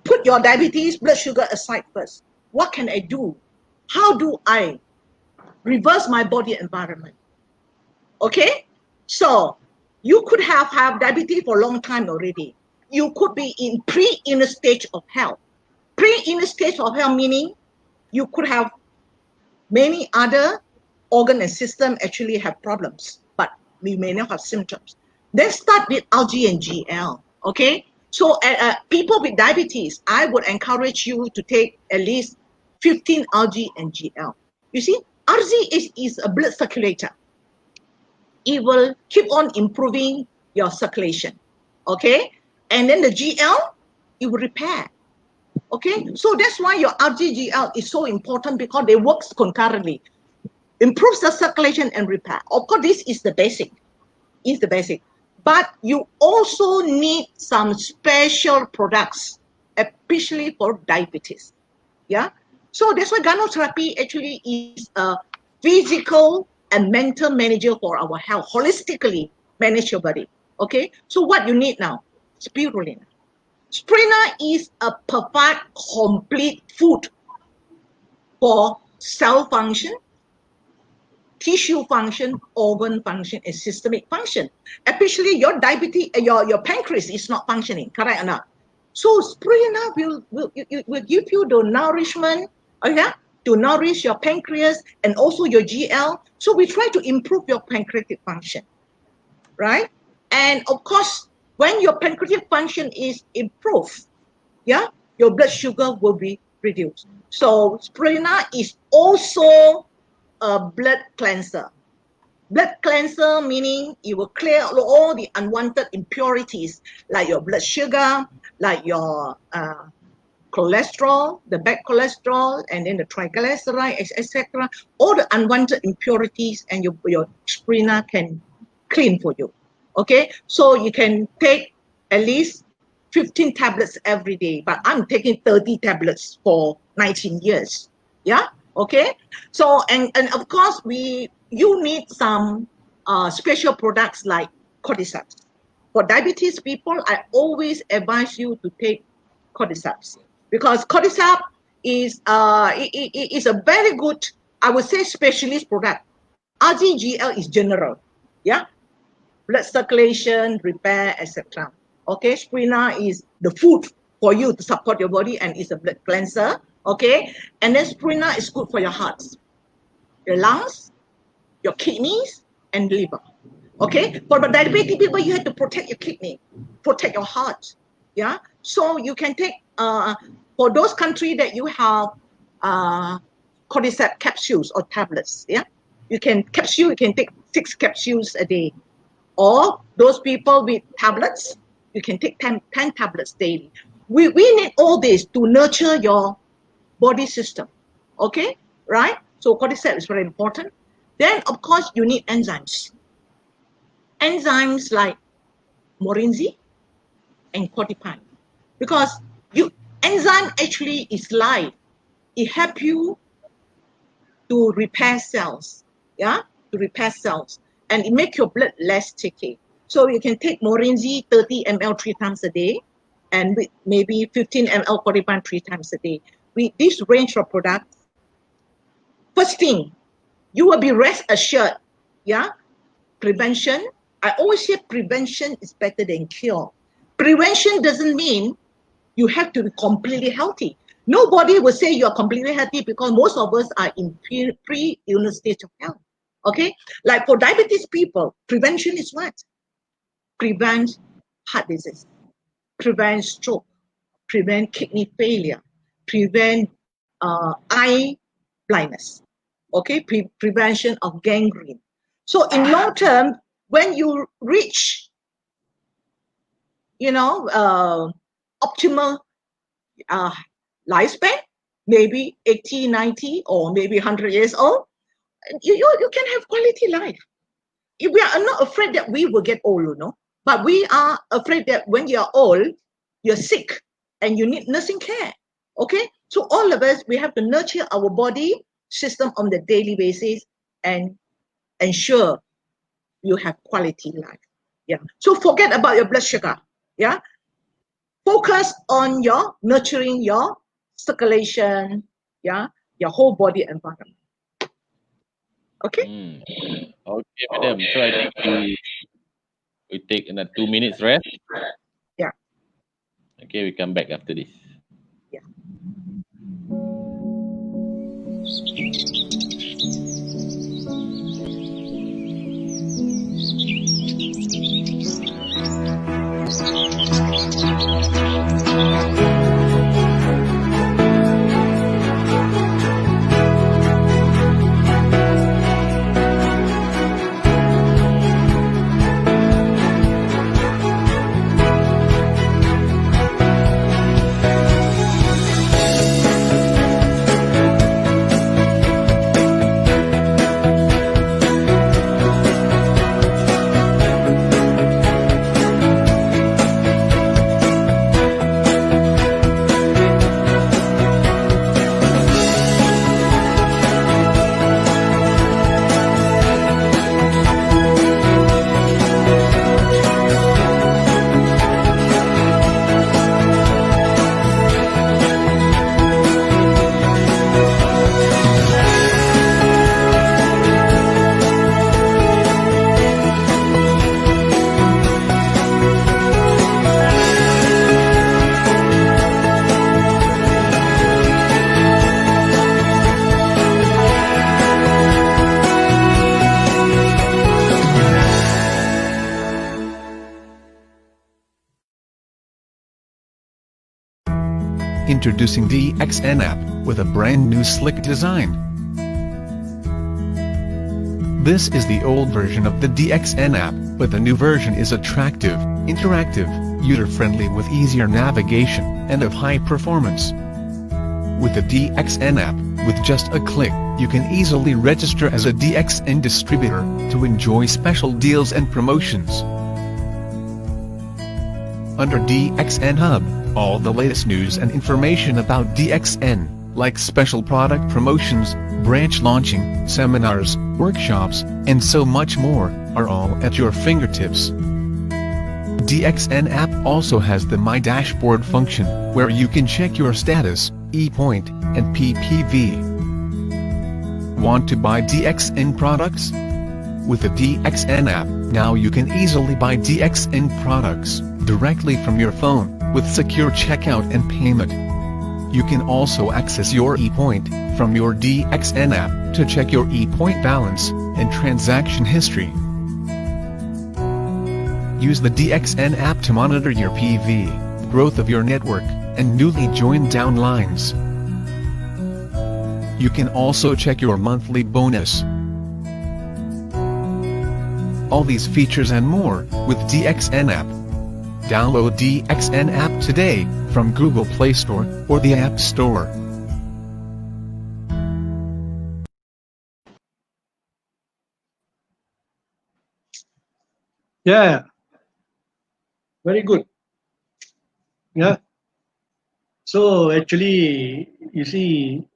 Put your diabetes, blood sugar aside first. What can I do? How do I reverse my body environment? Okay? So you could have diabetes for a long time already. You could be in pre-inner stage of health. Pre-inner stage of health meaning you could have many other organ and system actually have problems, but we may not have symptoms. Then start with RG and GL. Okay, so people with diabetes, I would encourage you to take at least 15 RG and GL. You see, RG is a blood circulator. It will keep on improving your circulation. Okay, and then the GL, it will repair. Okay, so that's why your RGGL is so important, because they work concurrently, improves the circulation and repair. Of course, this is the basic, but you also need some special products, especially for diabetes. Yeah, so that's why ganotherapy actually is a physical and mental manager for our health, holistically manage your body. Okay, so what you need now? Spirulina. Spirulina is a perfect, complete food for cell function, tissue function, organ function, and systemic function. Especially your diabetes, your pancreas is not functioning, correct or not? So spirulina will give you the nourishment, okay, to nourish your pancreas and also your GL. So we try to improve your pancreatic function, right? And of course, when your pancreatic function is improved, yeah, your blood sugar will be reduced. So spirulina is also a blood cleanser. Blood cleanser meaning it will clear all the unwanted impurities like your blood sugar, like your cholesterol, the bad cholesterol, and then the triglycerides, etc. All the unwanted impurities, and your spirulina can clean for you. Okay, so you can take at least 15 tablets every day, but I'm taking 30 tablets for 19 years. Yeah, okay. So and of course you need some special products like cordyceps. For diabetes people, I always advise you to take cordyceps, because cordyceps is a very good, I would say, specialist product. RGGL is general, yeah, blood circulation, repair, etc. Okay, spirulina is the food for you to support your body, and is a blood cleanser. Okay, and then spirulina is good for your heart, your lungs, your kidneys, and liver. Okay, for the diabetic people, you have to protect your kidney, protect your heart. Yeah, so you can take for those countries that you have cordyceps capsules or tablets. Yeah, you can take 6 capsules a day, or those people with tablets, you can take 10 tablets daily. We need all this to nurture your body system. Okay, right? So cordyceps is very important. Then of course you need enzymes. Enzymes like morinzi and cordypine, because you enzyme actually is life. It helps you to repair cells, yeah, to repair cells, and it makes your blood less sticky. So you can take morinzi 30 ml 3 times a day, and with maybe 15 ml cordypine 3 times a day. With this range of products, first thing, you will be rest assured, yeah, prevention. I always say prevention is better than cure. Prevention doesn't mean you have to be completely healthy. Nobody will say you are completely healthy, because most of us are in pre-illness stage of health. Okay, like for diabetes people, prevention is what? Prevent heart disease, prevent stroke, prevent kidney failure, prevent eye blindness. Okay, prevention of gangrene. So in long term, when you reach, optimal uh, lifespan, maybe 80, 90, or maybe 100 years old, you can have quality life. We are not afraid that we will get old, but we are afraid that when you're old, you're sick and you need nursing care. Okay, so all of us, we have to nurture our body system on the daily basis and ensure you have quality life. Yeah, so forget about your blood sugar. Yeah, focus on your nurturing your circulation. Yeah, your whole body environment. Okay. Okay, madam. So I think we take another 2 minutes rest. Yeah. Okay, we come back after this. Yeah. Introducing DXN app with a brand new slick design. This is the old version of the DXN app, but the new version is attractive, interactive, user-friendly with easier navigation, and of high performance. With the DXN app, with just a click, you can easily register as a DXN distributor to enjoy special deals and promotions. Under DXN Hub, all the latest news and information about DXN, like special product promotions, branch launching, seminars, workshops, and so much more, are all at your fingertips. DXN app also has the My Dashboard function, where you can check your status, e-point, and PPV. Want to buy DXN products? With the DXN app, now you can easily buy DXN products directly from your phone, with secure checkout and payment. You can also access your e-point from your DXN app to check your e-point balance and transaction history. Use the DXN app to monitor your PV, growth of your network, and newly joined downlines. You can also check your monthly bonus. All these features and more with DXN app. Download DXN app today from Google Play Store or the App Store. Yeah, very good. Yeah. So actually, you see,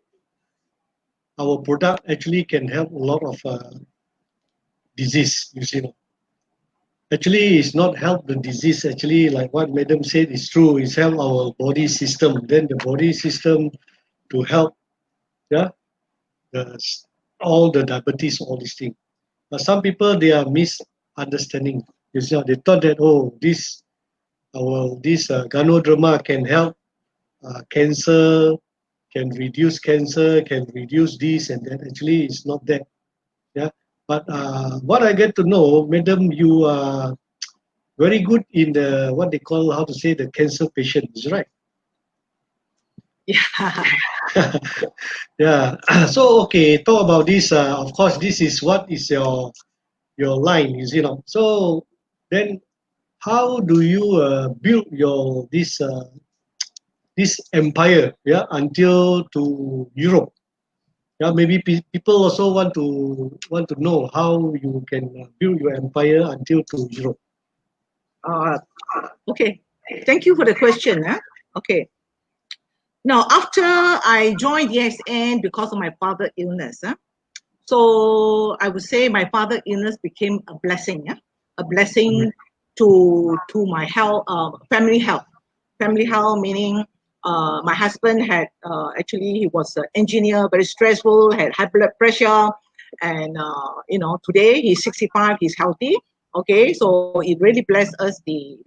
our product actually can help a lot of disease. You see, actually, it's not help the disease. Actually, like what Madam said is true. It's help our body system. Then the body system to help, yeah, the, all the diabetes, all these things. But some people they are misunderstanding. You see, they thought that this ganoderma can help cancer, can reduce cancer, can reduce this and that. Actually, it's not that. Yeah. But what I get to know, Madam, you are very good in the what they call how to say the cancer patients, right? Yeah. Yeah. So okay, talk about this. Of course, this is what is your line, you know. So then, how do you build your this this empire, yeah, until to Europe. Yeah, maybe people also want to know how you can build your empire until to Europe. Okay, thank you for the question. Okay, now after I joined ESN because of my father's illness, so I would say my father's illness became a blessing, a blessing to my health, family health, meaning my husband had actually he was an engineer, very stressful, had high blood pressure, and today he's 65, he's healthy. Okay, so it really blessed us the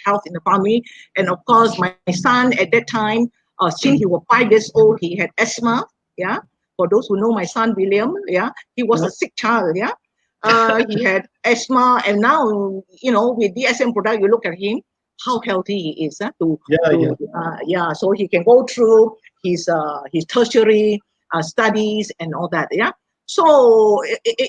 health in the family, and of course my son at that time, since he was 5 years old, he had asthma. Yeah, for those who know my son William, yeah, he was a sick child. Yeah, he had asthma, and now with DSM product, you look at him, how healthy he is. So he can go through his tertiary studies and all that. Yeah. So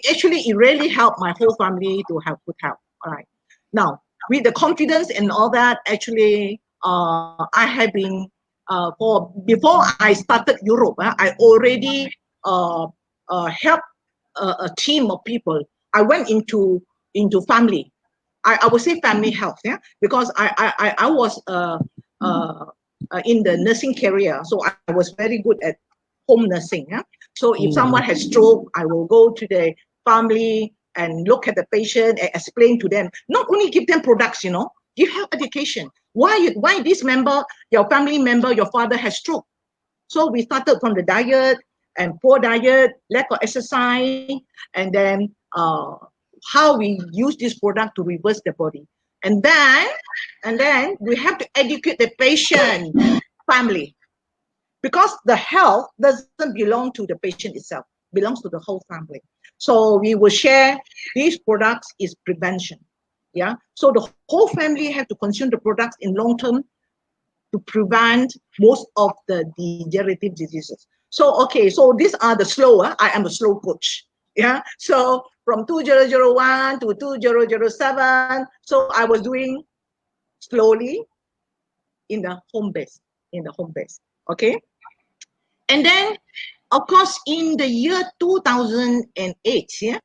actually, it really helped my whole family to have good health. All right. Now, with the confidence and all that, actually, I have been before I started Europe, I already helped a team of people. I went into family. I would say family health, yeah, because I was in the nursing career, so I was very good at home nursing. Yeah? So if someone has stroke, I will go to the family and look at the patient and explain to them. Not only give them products, give health education. Why this member, your family member, your father has stroke? So we started from the diet and poor diet, lack of exercise, and then how we use this product to reverse the body. And then we have to educate the patient family, because the health doesn't belong to the patient itself, belongs to the whole family. So we will share these products is prevention. Yeah. So the whole family have to consume the products in long term to prevent most of the degenerative diseases. So, okay, so these are the slower. I am a slow coach. Yeah. So from 2001 to 2007, so I was doing slowly in the home base, Okay. And then, of course, in the year 2008, yeah,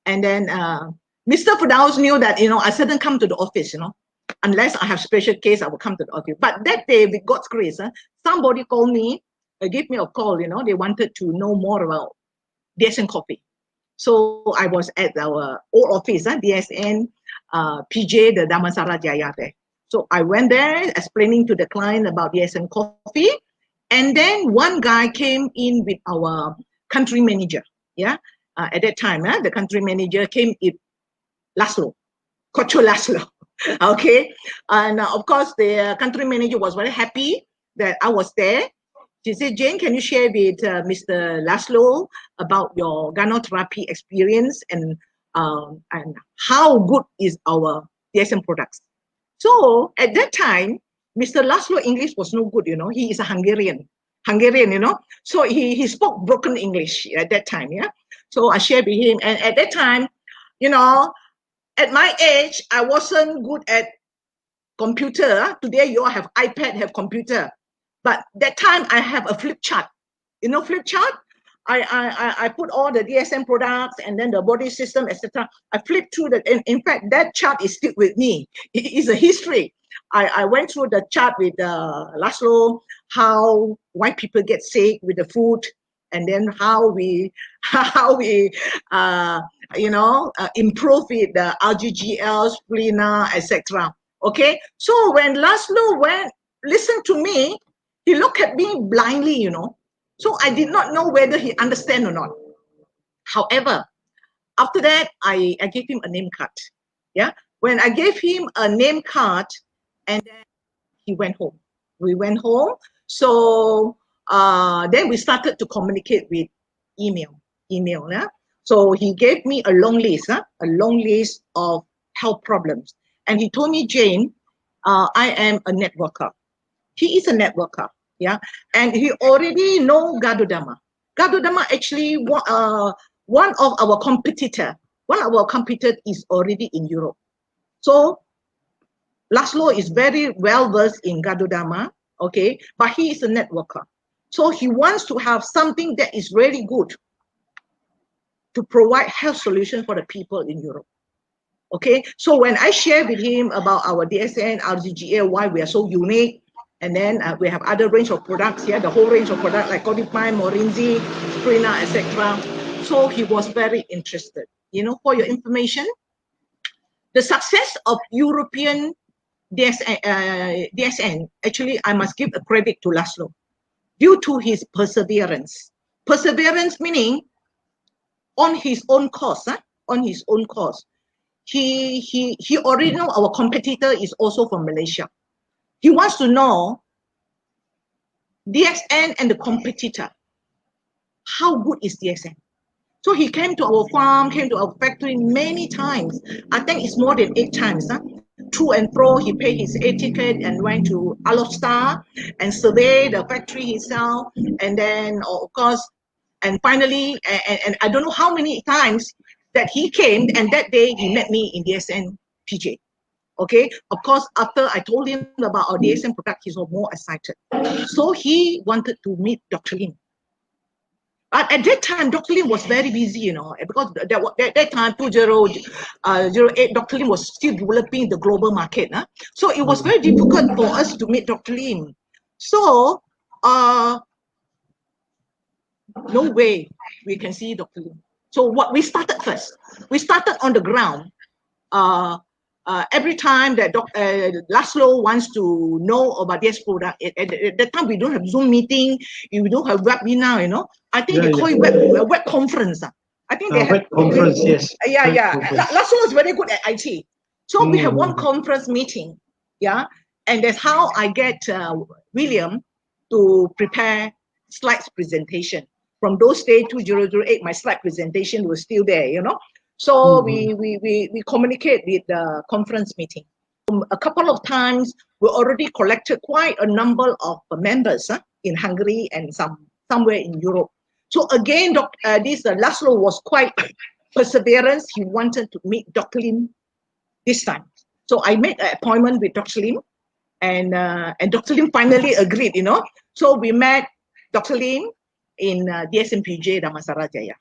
and then Mr. Firdaus knew that, I shouldn't come to the office, unless I have special case, I will come to the office. But that day, with God's grace, somebody called me, gave me a call, they wanted to know more about DSN coffee. So I was at our old office, DSN, PJ, the Damansara Jaya there. So I went there explaining to the client about DSN coffee. And then one guy came in with our country manager. Yeah. At that time, the country manager came in, Laszlo, Kocho Laszlo. Okay. And of course, the country manager was very happy that I was there. She said, Jane, can you share with Mr. Laszlo about your ganotherapy experience and how good is our DSM products? So at that time, Mr. Laszlo English was no good, he is a Hungarian, so he spoke broken English at that time, yeah. So I shared with him, and at that time, at my age, I wasn't good at computer. Today, you all have iPad, have computer. But that time, I have a flip chart. Flip chart? I put all the DSM products and then the body system, etc. I flipped through that. And in fact, that chart is still with me. It is a history. I went through the chart with Laszlo, why people get sick with the food, and then how we improve with the RGGL, splina, etc. Okay, so when Laszlo listened to me, he looked at me blindly, so I did not know whether he understand or not. However, after that, I gave him a name card. Yeah, when I gave him a name card, and then he went home. We went home. So then we started to communicate with email. Yeah? So he gave me a long list of health problems. And he told me, Jane, I am a networker. He is a networker. Yeah. And he already know Gadodama. Gadodama actually one of our competitor is already in Europe. So Laszlo is very well versed in Gadodama. okay? But he is a networker. So he wants to have something that is really good to provide health solutions for the people in Europe. Okay, so when I share with him about our DSN, RGGA, why we are so unique, and then we have other range of products here, the whole range of products like Codipine, Morinzi, Sprina, etc. So he was very interested. You know, for your information, the success of European DSN, actually, I must give a credit to Laszlo due to his perseverance. Perseverance meaning on his own course, on his own course. He already know our competitor is also from Malaysia. He wants to know DXN and the competitor. How good is DXN? So he came to our farm, came to our factory many times. I think it's more than 8 times. To and fro, he paid his air ticket and went to Alostar and surveyed the factory himself. And then, of course, and finally, and I don't know how many times that he came, and that day he met me in DSN PJ. Okay, of course, after I told him about our DSM product, he was more excited. So he wanted to meet Dr. Lim. But at that time, Dr. Lim was very busy, you know, because that time, 2008, Dr. Lim was still developing the global market. So it was very difficult for us to meet Dr. Lim. So, no way we can see Dr. Lim. So what we started first, we started on the ground. Every time that Laszlo wants to know about this product, at that time we don't have Zoom meeting, we don't have webinar, you know. I think they call it web conference. I think they have web conference, yes. Yeah. Laszlo is very good at IT. So we have one conference meeting, yeah, and that's how I get William to prepare slides presentation. From those days, 2008, my slide presentation was still there, you know. So we communicate with the conference meeting. A couple of times, we already collected quite a number of members in Hungary and somewhere in Europe. So again, this Laszlo was quite perseverance. He wanted to meet Dr. Lim this time. So I made an appointment with Dr. Lim, and Dr. Lim finally agreed, you know. So we met Dr. Lim in DSMPJ Damansara Jaya.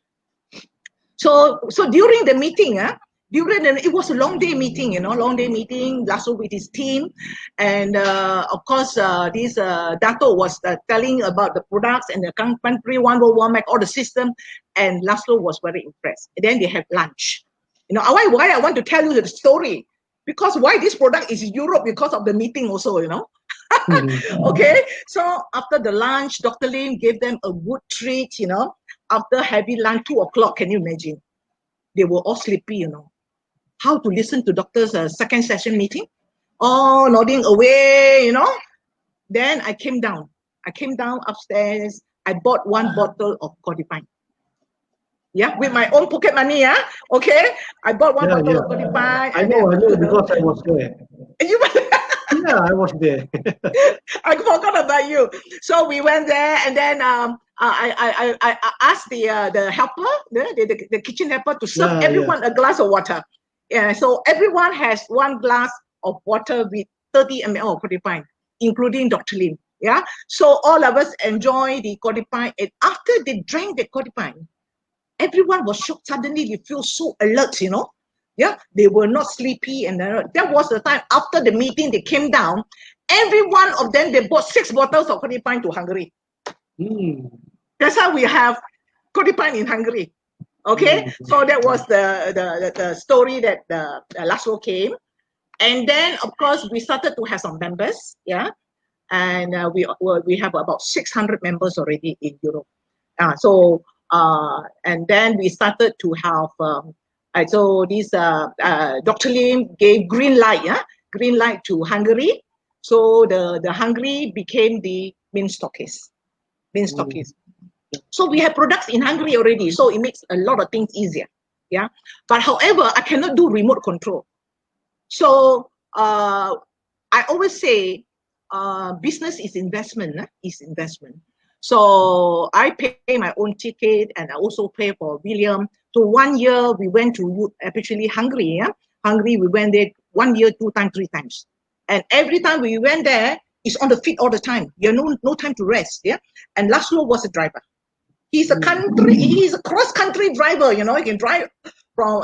So during the meeting, it was a long day meeting, you know, Laszlo with his team. And of course, this Dato was telling about the products and the country 101, make all the system. And Laszlo was very impressed. And then they had lunch. You know, why I want to tell you the story? Because why this product is in Europe, because of the meeting also, you know. Okay, so after the lunch, Dr. Lim gave them a good treat, you know. After heavy lunch, 2 o'clock, can you imagine? They were all sleepy, you know. How to listen to doctor's second session meeting? Oh, nodding away, you know. Then I came down upstairs. I bought 1 bottle of Codipine. Yeah, with my own pocket money, yeah. Okay, I bought 1 bottle of Codipine. I know, because I was there. Yeah, I was there. I forgot about you. So we went there, and then I asked the helper, the kitchen helper, to serve everyone a glass of water. Yeah, so everyone has 1 glass of water with 30 ml of Codipine, including Dr. Lim. Yeah, so all of us enjoy the Codipine, and after they drank the Codipine, everyone was shocked. Suddenly they feel so alert, you know. Yeah, they were not sleepy, and that was the time after the meeting they came down. Every one of them, they bought 6 bottles of Codipine to Hungary. That's how we have Codipine in Hungary. Okay, so that was the story that Laszlo came, and then of course we started to have some members, yeah, and we have about 600 members already in Europe. And then we started to have. So this Dr. Lim gave green light to Hungary. So the Hungary became the main stockist. So we have products in Hungary already. So it makes a lot of things easier. Yeah. But however, I cannot do remote control. So I always say business is investment. So I pay my own ticket, and I also pay for William. So 1 year we went to actually Hungary. Yeah? Hungary, we went there 1 year, 2 times, 3 times. And every time we went there, is on the feet all the time. You have no time to rest. Yeah. And Laszlo was a driver. He's a cross-country driver, you know, he can drive from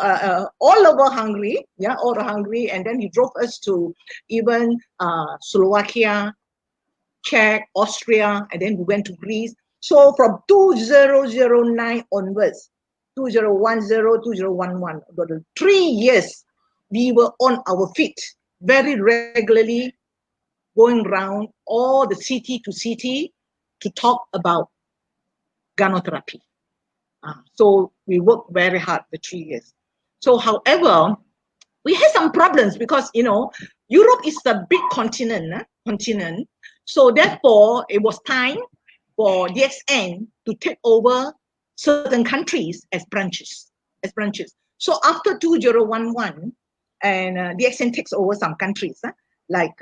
all over Hungary, yeah, all over Hungary, and then he drove us to even Slovakia, Czech, Austria, and then we went to Greece. So from 2009 onwards, 2010, 2011, about 3 years, we were on our feet very regularly, going around all the city to city to talk about ganotherapy. So we worked very hard for 3 years. So, however, we had some problems because, you know, Europe is a big continent. So therefore, it was time for DXN to take over certain countries as branches. So after 2011, and DXN takes over some countries, like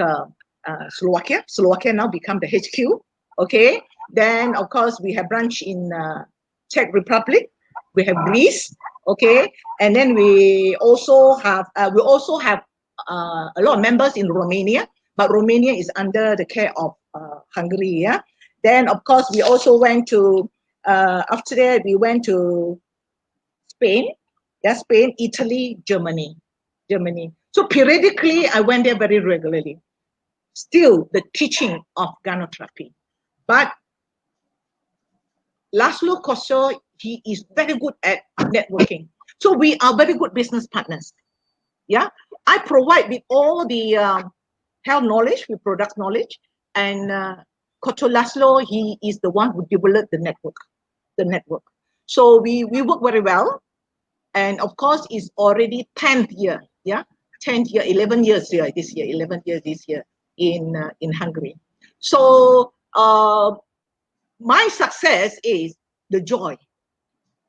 Slovakia. Slovakia now become the HQ. Okay. Then, of course, we have branch in Czech Republic. We have Greece. Okay. And then we also have a lot of members in Romania, but Romania is under the care of Hungary. Yeah. Then, of course, we also went to, after that, we went to Spain. Yeah, Spain, Italy, Germany. So periodically, I went there very regularly. Still, the teaching of ganotherapy. But Laszlo Kosso, he is very good at networking. So we are very good business partners. Yeah, I provide with all the health knowledge, with product knowledge, and Kosso Laszlo, he is the one who developed the network. So we work very well, and of course, it's already 10th year. Yeah, 10th year, 11 years here this year, 11 years this year in Hungary. So my success is the joy.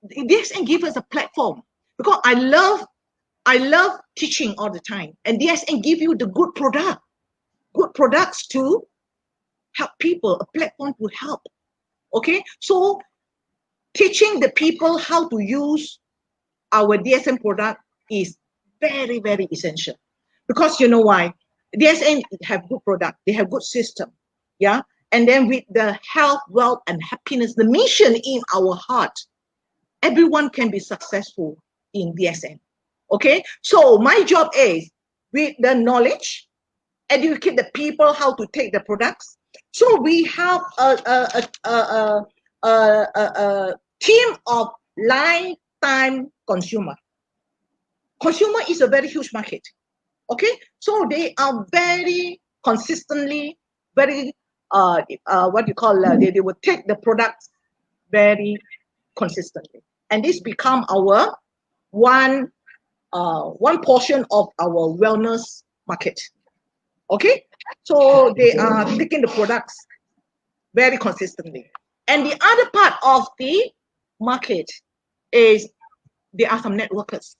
DXN give us a platform because I love teaching all the time, and DXN give you the good products to help people, a platform to help. Okay, so teaching the people how to use our DSN product is very, very essential, because you know why? DSN have good product, they have good system, yeah. And then with the health, wealth, and happiness, the mission in our heart, everyone can be successful in DSN. Okay, so my job is with the knowledge, educate the people how to take the products. So we have a team of lifetime consumer. Consumer is a very huge market. Okay, so they are very consistently, very what you call they will take the products very consistently, and this become our one portion of our wellness market. Okay, so they are taking the products very consistently, and the other part of the market is there are some networkers.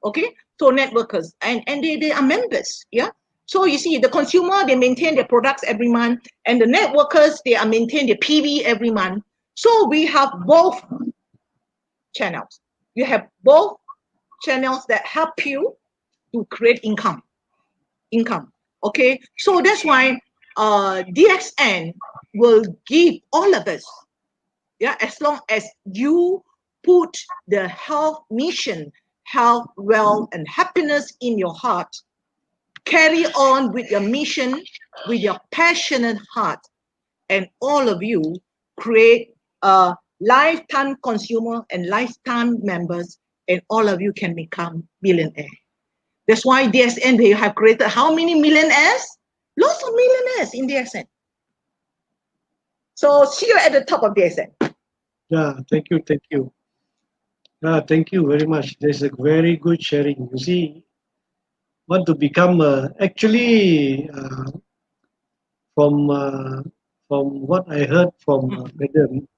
Okay, so networkers, and they are members. Yeah, so you see, the consumer, they maintain their products every month, and the networkers, they are maintain their PV every month. So we have both channels. You have both channels that help you to create income. Okay, so that's why DXN will give all of us, yeah, as long as you put the health mission, health, wealth, and happiness in your heart, carry on with your mission, with your passionate heart, and all of you create a lifetime consumer and lifetime members, and all of you can become millionaire. That's why DSN, they have created how many millionaires? Lots of millionaires in DSN. So see you at the top of DSN. Yeah, thank you. Thank you very much. There's a very good sharing. You see, want to become actually from what I heard from Madam,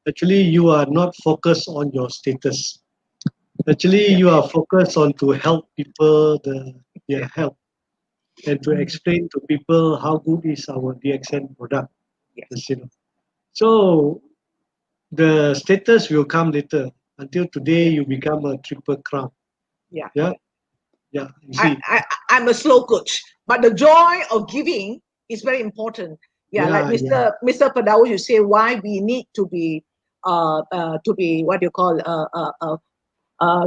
actually you are not focused on your status. Actually, you are focused on to help people their health, and to explain to people how good is our DXN product. Yes. You know. So the status will come later. Until today, you become a triple crown. Yeah. Yeah. You see. I'm a slow coach, but the joy of giving It's very important. Yeah, like Mr. Padawi, you say why we need to be what you call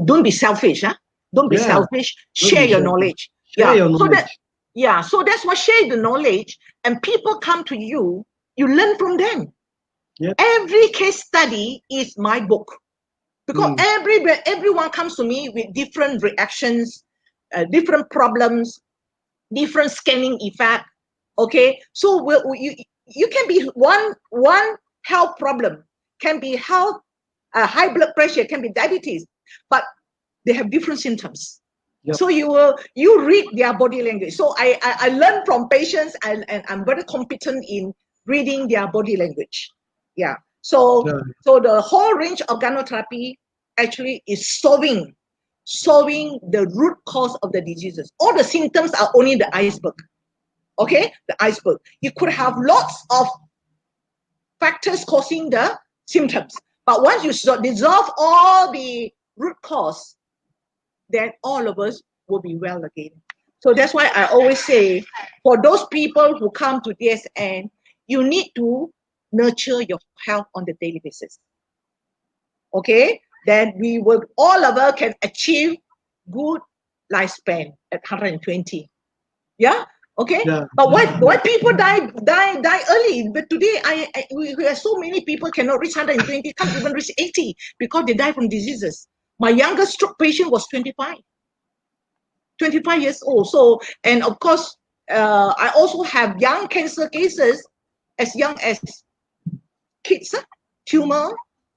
don't be selfish, huh? Don't be selfish. Share your knowledge. Share your So knowledge. so that's why share the knowledge, and people come to you. You learn from them. Yep. Every case study is my book, because everyone comes to me with different reactions, different problems, different scanning effect. Okay, so you can be one health problem, can be health high blood pressure, can be diabetes, but they have different symptoms. Yep. So you read their body language. So I learn from patients, and I'm very competent in reading their body language. Yeah. So the whole range of ganotherapy actually is solving the root cause of the diseases. All the symptoms are only the iceberg. Okay, the iceberg. You could have lots of factors causing the symptoms, but once you dissolve all the root cause, then all of us will be well again. So that's why I always say, for those people who come to DSN, you need to nurture your health on the daily basis. Okay, then we will, all of us can achieve good lifespan at 120. Yeah. Okay. But why people die early? But today we have so many people cannot reach 120, can't even reach 80 because they die from diseases. My youngest stroke patient was 25 years old. So, and of course, I also have young cancer cases as young as kids, tumor,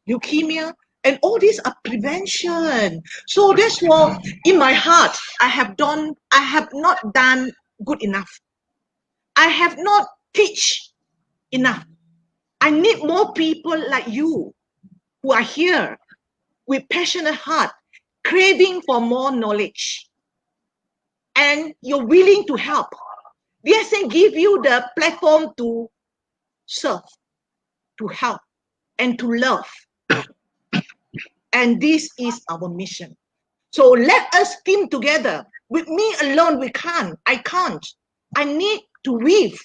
leukemia, and all these are prevention. So that's why in my heart, I have not done good enough. I have not teach enough. I need more people like you who are here with passionate heart, craving for more knowledge, and you're willing to help. DSN give you the platform to serve, to help, and to love. And this is our mission. So let us team together. With me alone, we can't. I can't. I need to weave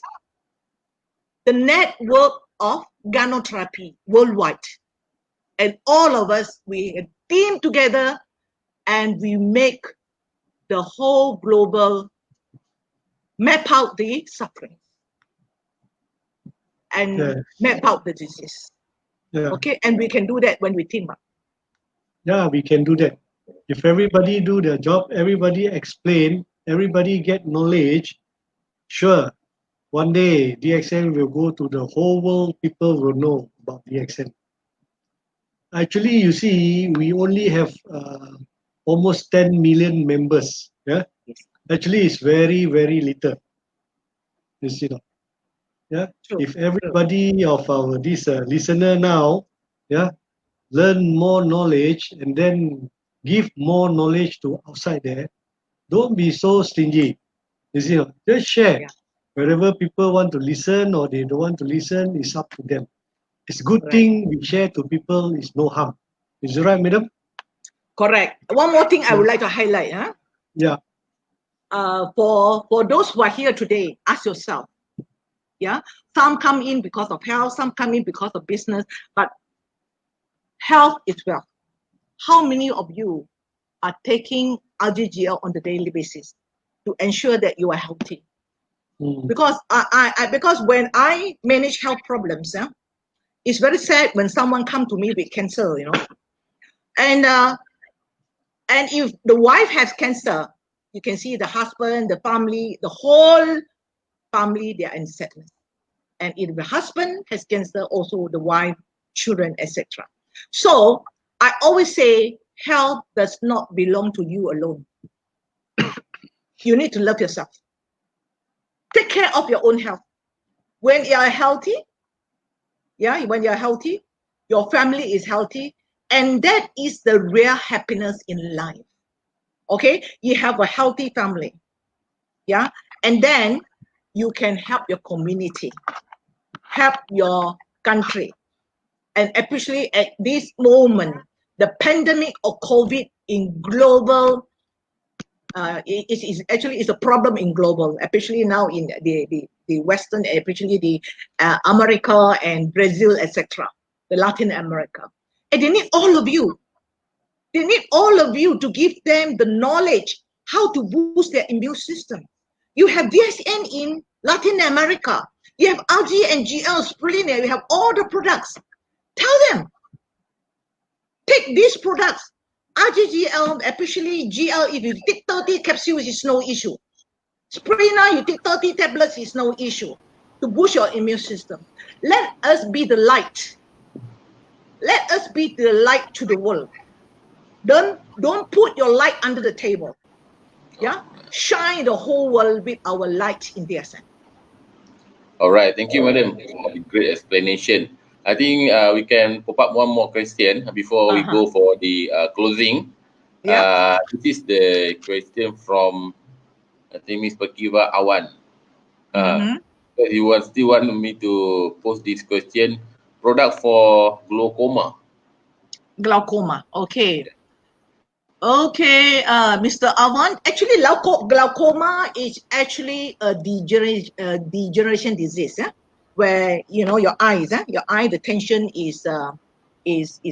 the network of ganotherapy worldwide. And all of us, we team together and we make the whole global map out the suffering and map out the disease. Okay, and we can do that when we team up. Yeah, we can do that. If everybody do their job, everybody explain, everybody get knowledge, sure, one day DXN will go to the whole world, people will know about DXN. Actually, you see, we only have almost 10 million members. Yeah, actually, it's very, very little. You see, yeah. True. If everybody of our listener now, yeah, learn more knowledge and then give more knowledge to outside there. Don't be so stingy. You see, just share. Yeah. Wherever people want to listen or they don't want to listen, it's up to them. It's good thing we share to people is no harm. Is it right, madam? Correct. One more thing I would like to highlight. Huh? Yeah. For those who are here today, ask yourself. Yeah. Some come in because of health, some come in because of business, but health is wealth. How many of you are taking RGGL on the daily basis to ensure that you are healthy? Because because when I manage health problems, it's very sad when someone come to me with cancer, and if the wife has cancer, you can see the husband, the family, the whole family, they are in sadness. And if the husband has cancer, also the wife, children, etc. So I always say health does not belong to you alone. You need to love yourself. Take care of your own health. When you are healthy, when you are healthy, your family is healthy, and that is the real happiness in life. Okay, you have a healthy family, and then you can help your community, help your country, and especially at this moment, the pandemic of COVID in global, it is actually a problem in global, especially now in the the Western, especially the America and Brazil, etc., the Latin America. And they need all of you. They need all of you to give them the knowledge how to boost their immune system. You have DSN in Latin America. You have RG and GL, spirulina. You have all the products. Tell them, take these products. RGGL, especially GL, if you take 30 capsules, it's no issue. Spirulina, you take 30 tablets, it's no issue. To boost your immune system. Let us be the light. Let us be the light to the world. Don't put your light under the table. Yeah? Shine the whole world with our light in DSN. All right, thank you, madam, for the great explanation. I think we can pop up one more question before we go for the closing. Yeah. This is the question from, I think, Miss Perkiva Awan. He still want me to post this question. Product for glaucoma. Glaucoma. Okay. Okay, Mr. Avan. Actually, glaucoma is actually a degeneration disease, where your eyes, the tension is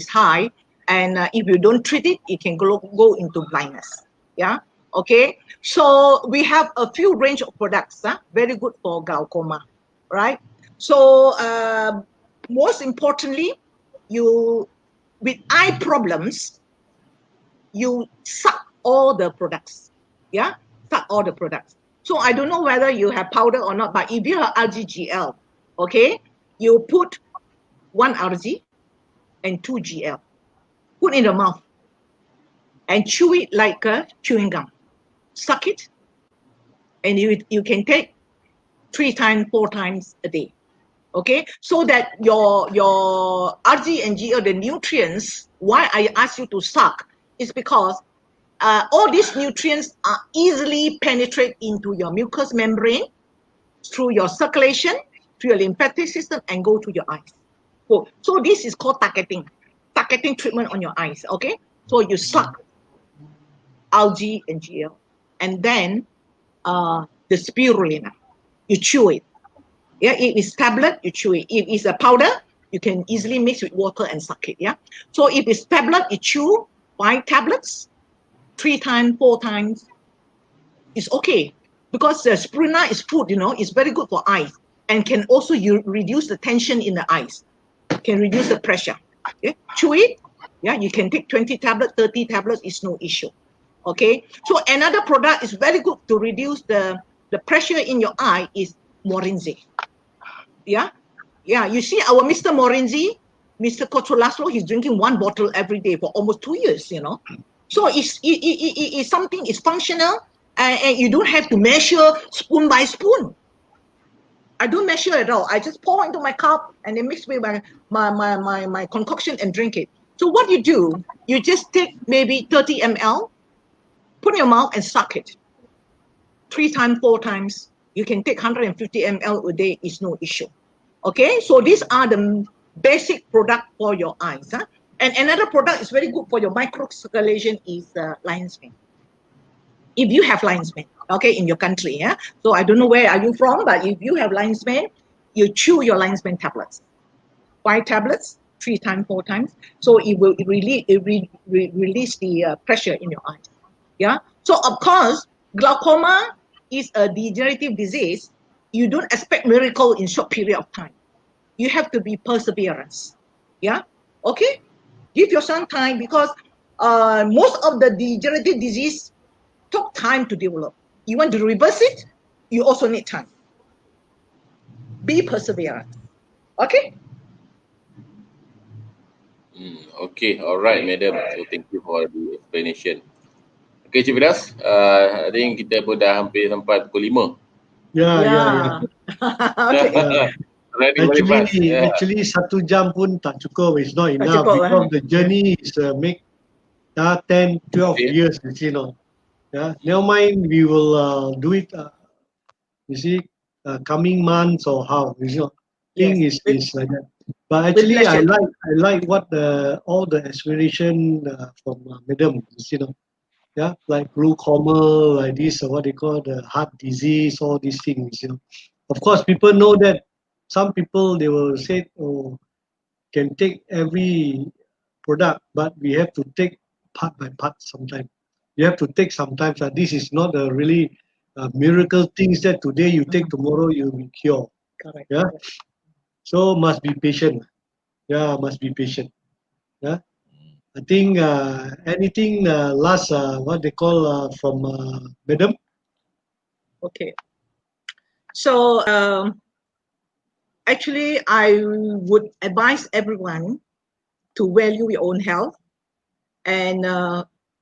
high, and if you don't treat it, it can go into blindness. Yeah. Okay. So we have a few range of products, very good for glaucoma, right? So most importantly, with eye problems, you suck all the products. Yeah, suck all the products. So I don't know whether you have powder or not, but if you have RGGL, okay, you put 1 RG and 2 GL. Put in the mouth and chew it like a chewing gum. Suck it, and you can take 3 times, 4 times a day. Okay, so that your RG and GL, the nutrients, why I ask you to suck is because all these nutrients are easily penetrate into your mucous membrane, through your circulation, through your lymphatic system, and go to your eyes. So this is called targeting treatment on your eyes. Okay, so you suck algae and GL, and then the spirulina, you chew it. Yeah, if it's tablet, you chew it. If it's a powder, you can easily mix with water and suck it. Yeah. So if it's tablet, you chew 5 tablets, 3 times, 4 times. It's okay, because the spirulina is food. It's very good for eyes, and can also reduce the tension in the eyes. Can reduce the pressure. Okay, chew it. Yeah, you can take 20 tablets, 30 tablets. It's no issue. Okay. So another product is very good to reduce the pressure in your eye is Morinzi. Yeah. You see our Mr. Morinzi, Mr. Kocholaslo, he's drinking 1 bottle every day for almost 2 years. So it's something, it's functional, and you don't have to measure spoon by spoon. I don't measure at all. I just pour into my cup and then mix with my concoction and drink it. So what you do, you just take maybe 30 ml, put in your mouth and suck it. 3 times, 4 times. You can take 150 ml a day, is no issue. Okay, so these are the basic product for your eyes. And another product is very good for your microcirculation is lion's mane. If you have lion's mane, okay, in your country, so I don't know where are you from, but if you have lion's mane, you chew your lion's mane tablets. 5 tablets, 3 times, 4 times. So it will release the pressure in your eyes. Yeah. So of course, glaucoma is a degenerative disease. You don't expect miracle in short period of time. You have to be perseverance. Yeah. Okay. Give yourself time, because most of the degenerative disease took time to develop. You want to reverse it, you also need time. Be perseverant. Okay. Okay, all right, madam. So thank you for the explanation. Okay, Cik Fidas, I think kita pun dah hampir sampai pukul 5. Yeah. Okay. Actually 1 jam pun tak cukup. It's not enough cukup, because the journey is make 10, 12 years. Yeah. Never mind. We will do it. Coming months or how. Thing is like that. But actually, I like what all the explanation from Madam. Yeah, like glaucoma, like this, what they call the heart disease, all these things. Of course, people know that some people they will say, oh, can take every product, but we have to take part by part sometimes. You have to take sometimes. This is not a really miracle things that today you take, tomorrow you will cure. Correct. Yeah. So must be patient. Yeah, must be patient. Yeah. I think anything last what they call from Madam. Okay. So actually, I would advise everyone to value your own health. And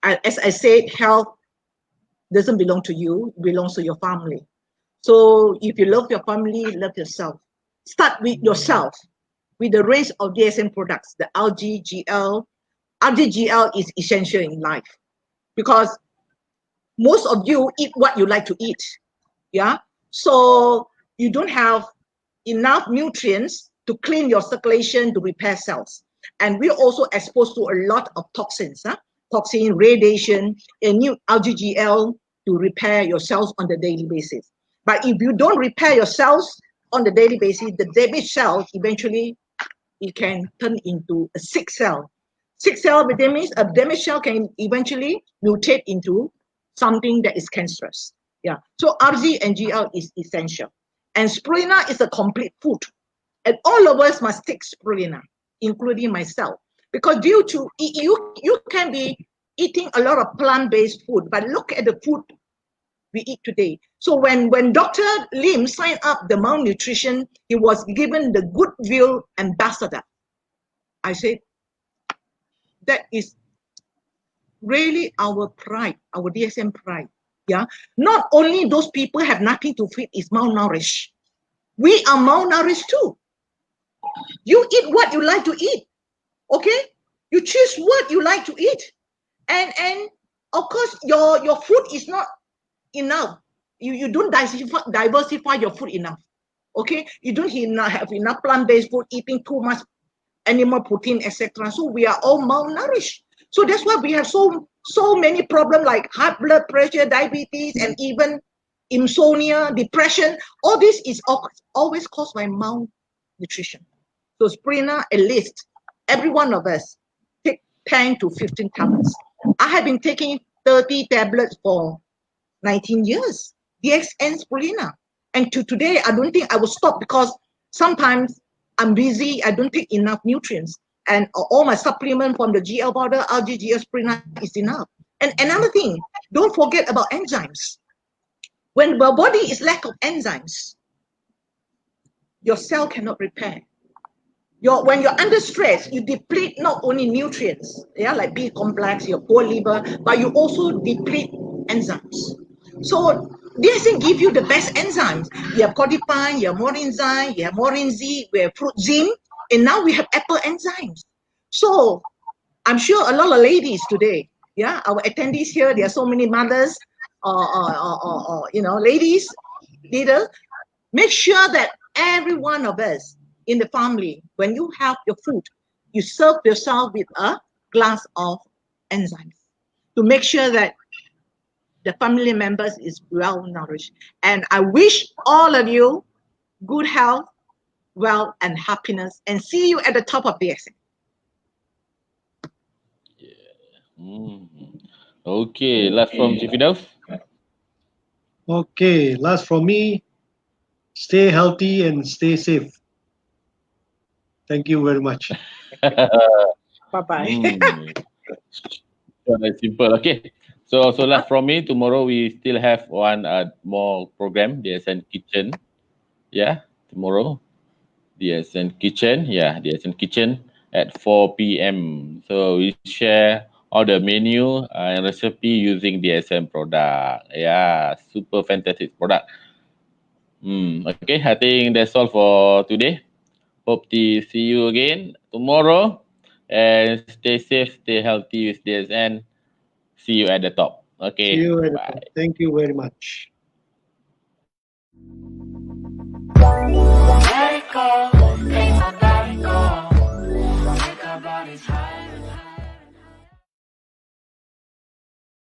as I said, health doesn't belong to you, it belongs to your family. So if you love your family, love yourself. Start with yourself with the range of DSM products, the RGGL. RGGL is essential in life because most of you eat what you like to eat. Yeah. So you don't have enough nutrients to clean your circulation to repair cells. And we're also exposed to a lot of toxins, toxin, radiation, and new LGGL to repair your cells on the daily basis. But if you don't repair your cells on the daily basis, the damaged cell eventually it can turn into a sick cell. Sick cell means a damaged cell can eventually mutate into something that is cancerous. Yeah. So RZ and GL is essential. And spirulina is a complete food. And all of us must take spirulina, including myself. Because due to you can be eating a lot of plant-based food, but look at the food we eat today. So when Dr. Lim signed up the malnutrition, he was given the goodwill ambassador. I said, that is really our pride, our DSM pride. Yeah. Not only those people have nothing to feed is malnourished. We are malnourished too. You eat what you like to eat. Okay? You choose what you like to eat. And of course your food is not enough. You don't diversify your food enough. Okay? You don't have enough plant-based food, eating too much animal protein, etc. So we are all malnourished. So that's why we have so many problems like high blood pressure, diabetes, and even insomnia, depression. All this is always caused by malnutrition. So spirulina, at least every one of us take 10 to 15 tablets. I have been taking 30 tablets for 19 years. DXN spirulina. And to today, I don't think I will stop because sometimes I'm busy, I don't take enough nutrients. And all my supplement from the GL powder, RGGS spirulina is enough. And another thing, don't forget about enzymes. When the body is lack of enzymes, your cell cannot repair. When you're under stress, you deplete not only nutrients, yeah, like B complex, your poor liver, but you also deplete enzymes. So DSM give you the best enzymes. You have codipine, you have morinzyme, you have morinz, we have fruitzine, and now we have apple enzymes. So I'm sure a lot of ladies today, yeah, our attendees here, there are so many mothers, ladies, leaders. Make sure that every one of us in the family, when you have your food, you serve yourself with a glass of enzymes to make sure that the family members is well nourished. And I wish all of you good health, wealth, and happiness, and see you at the top of the exam. Okay, last from Chief Fidaus. Okay, last from me. Stay healthy and stay safe. Thank you very much. Bye-bye. Short and simple. Okay. So last from me. Tomorrow we still have one more program, the SN Kitchen. Yeah, tomorrow. The SN Kitchen. Yeah, the SN Kitchen at 4 p.m. So we share all the menu and recipe using the SM product. Yeah, super fantastic product. Okay, I think that's all for today. Hope to see you again tomorrow. And stay safe, stay healthy with this, and see you at the top. See Okay, you at the bye. top. Thank you very much.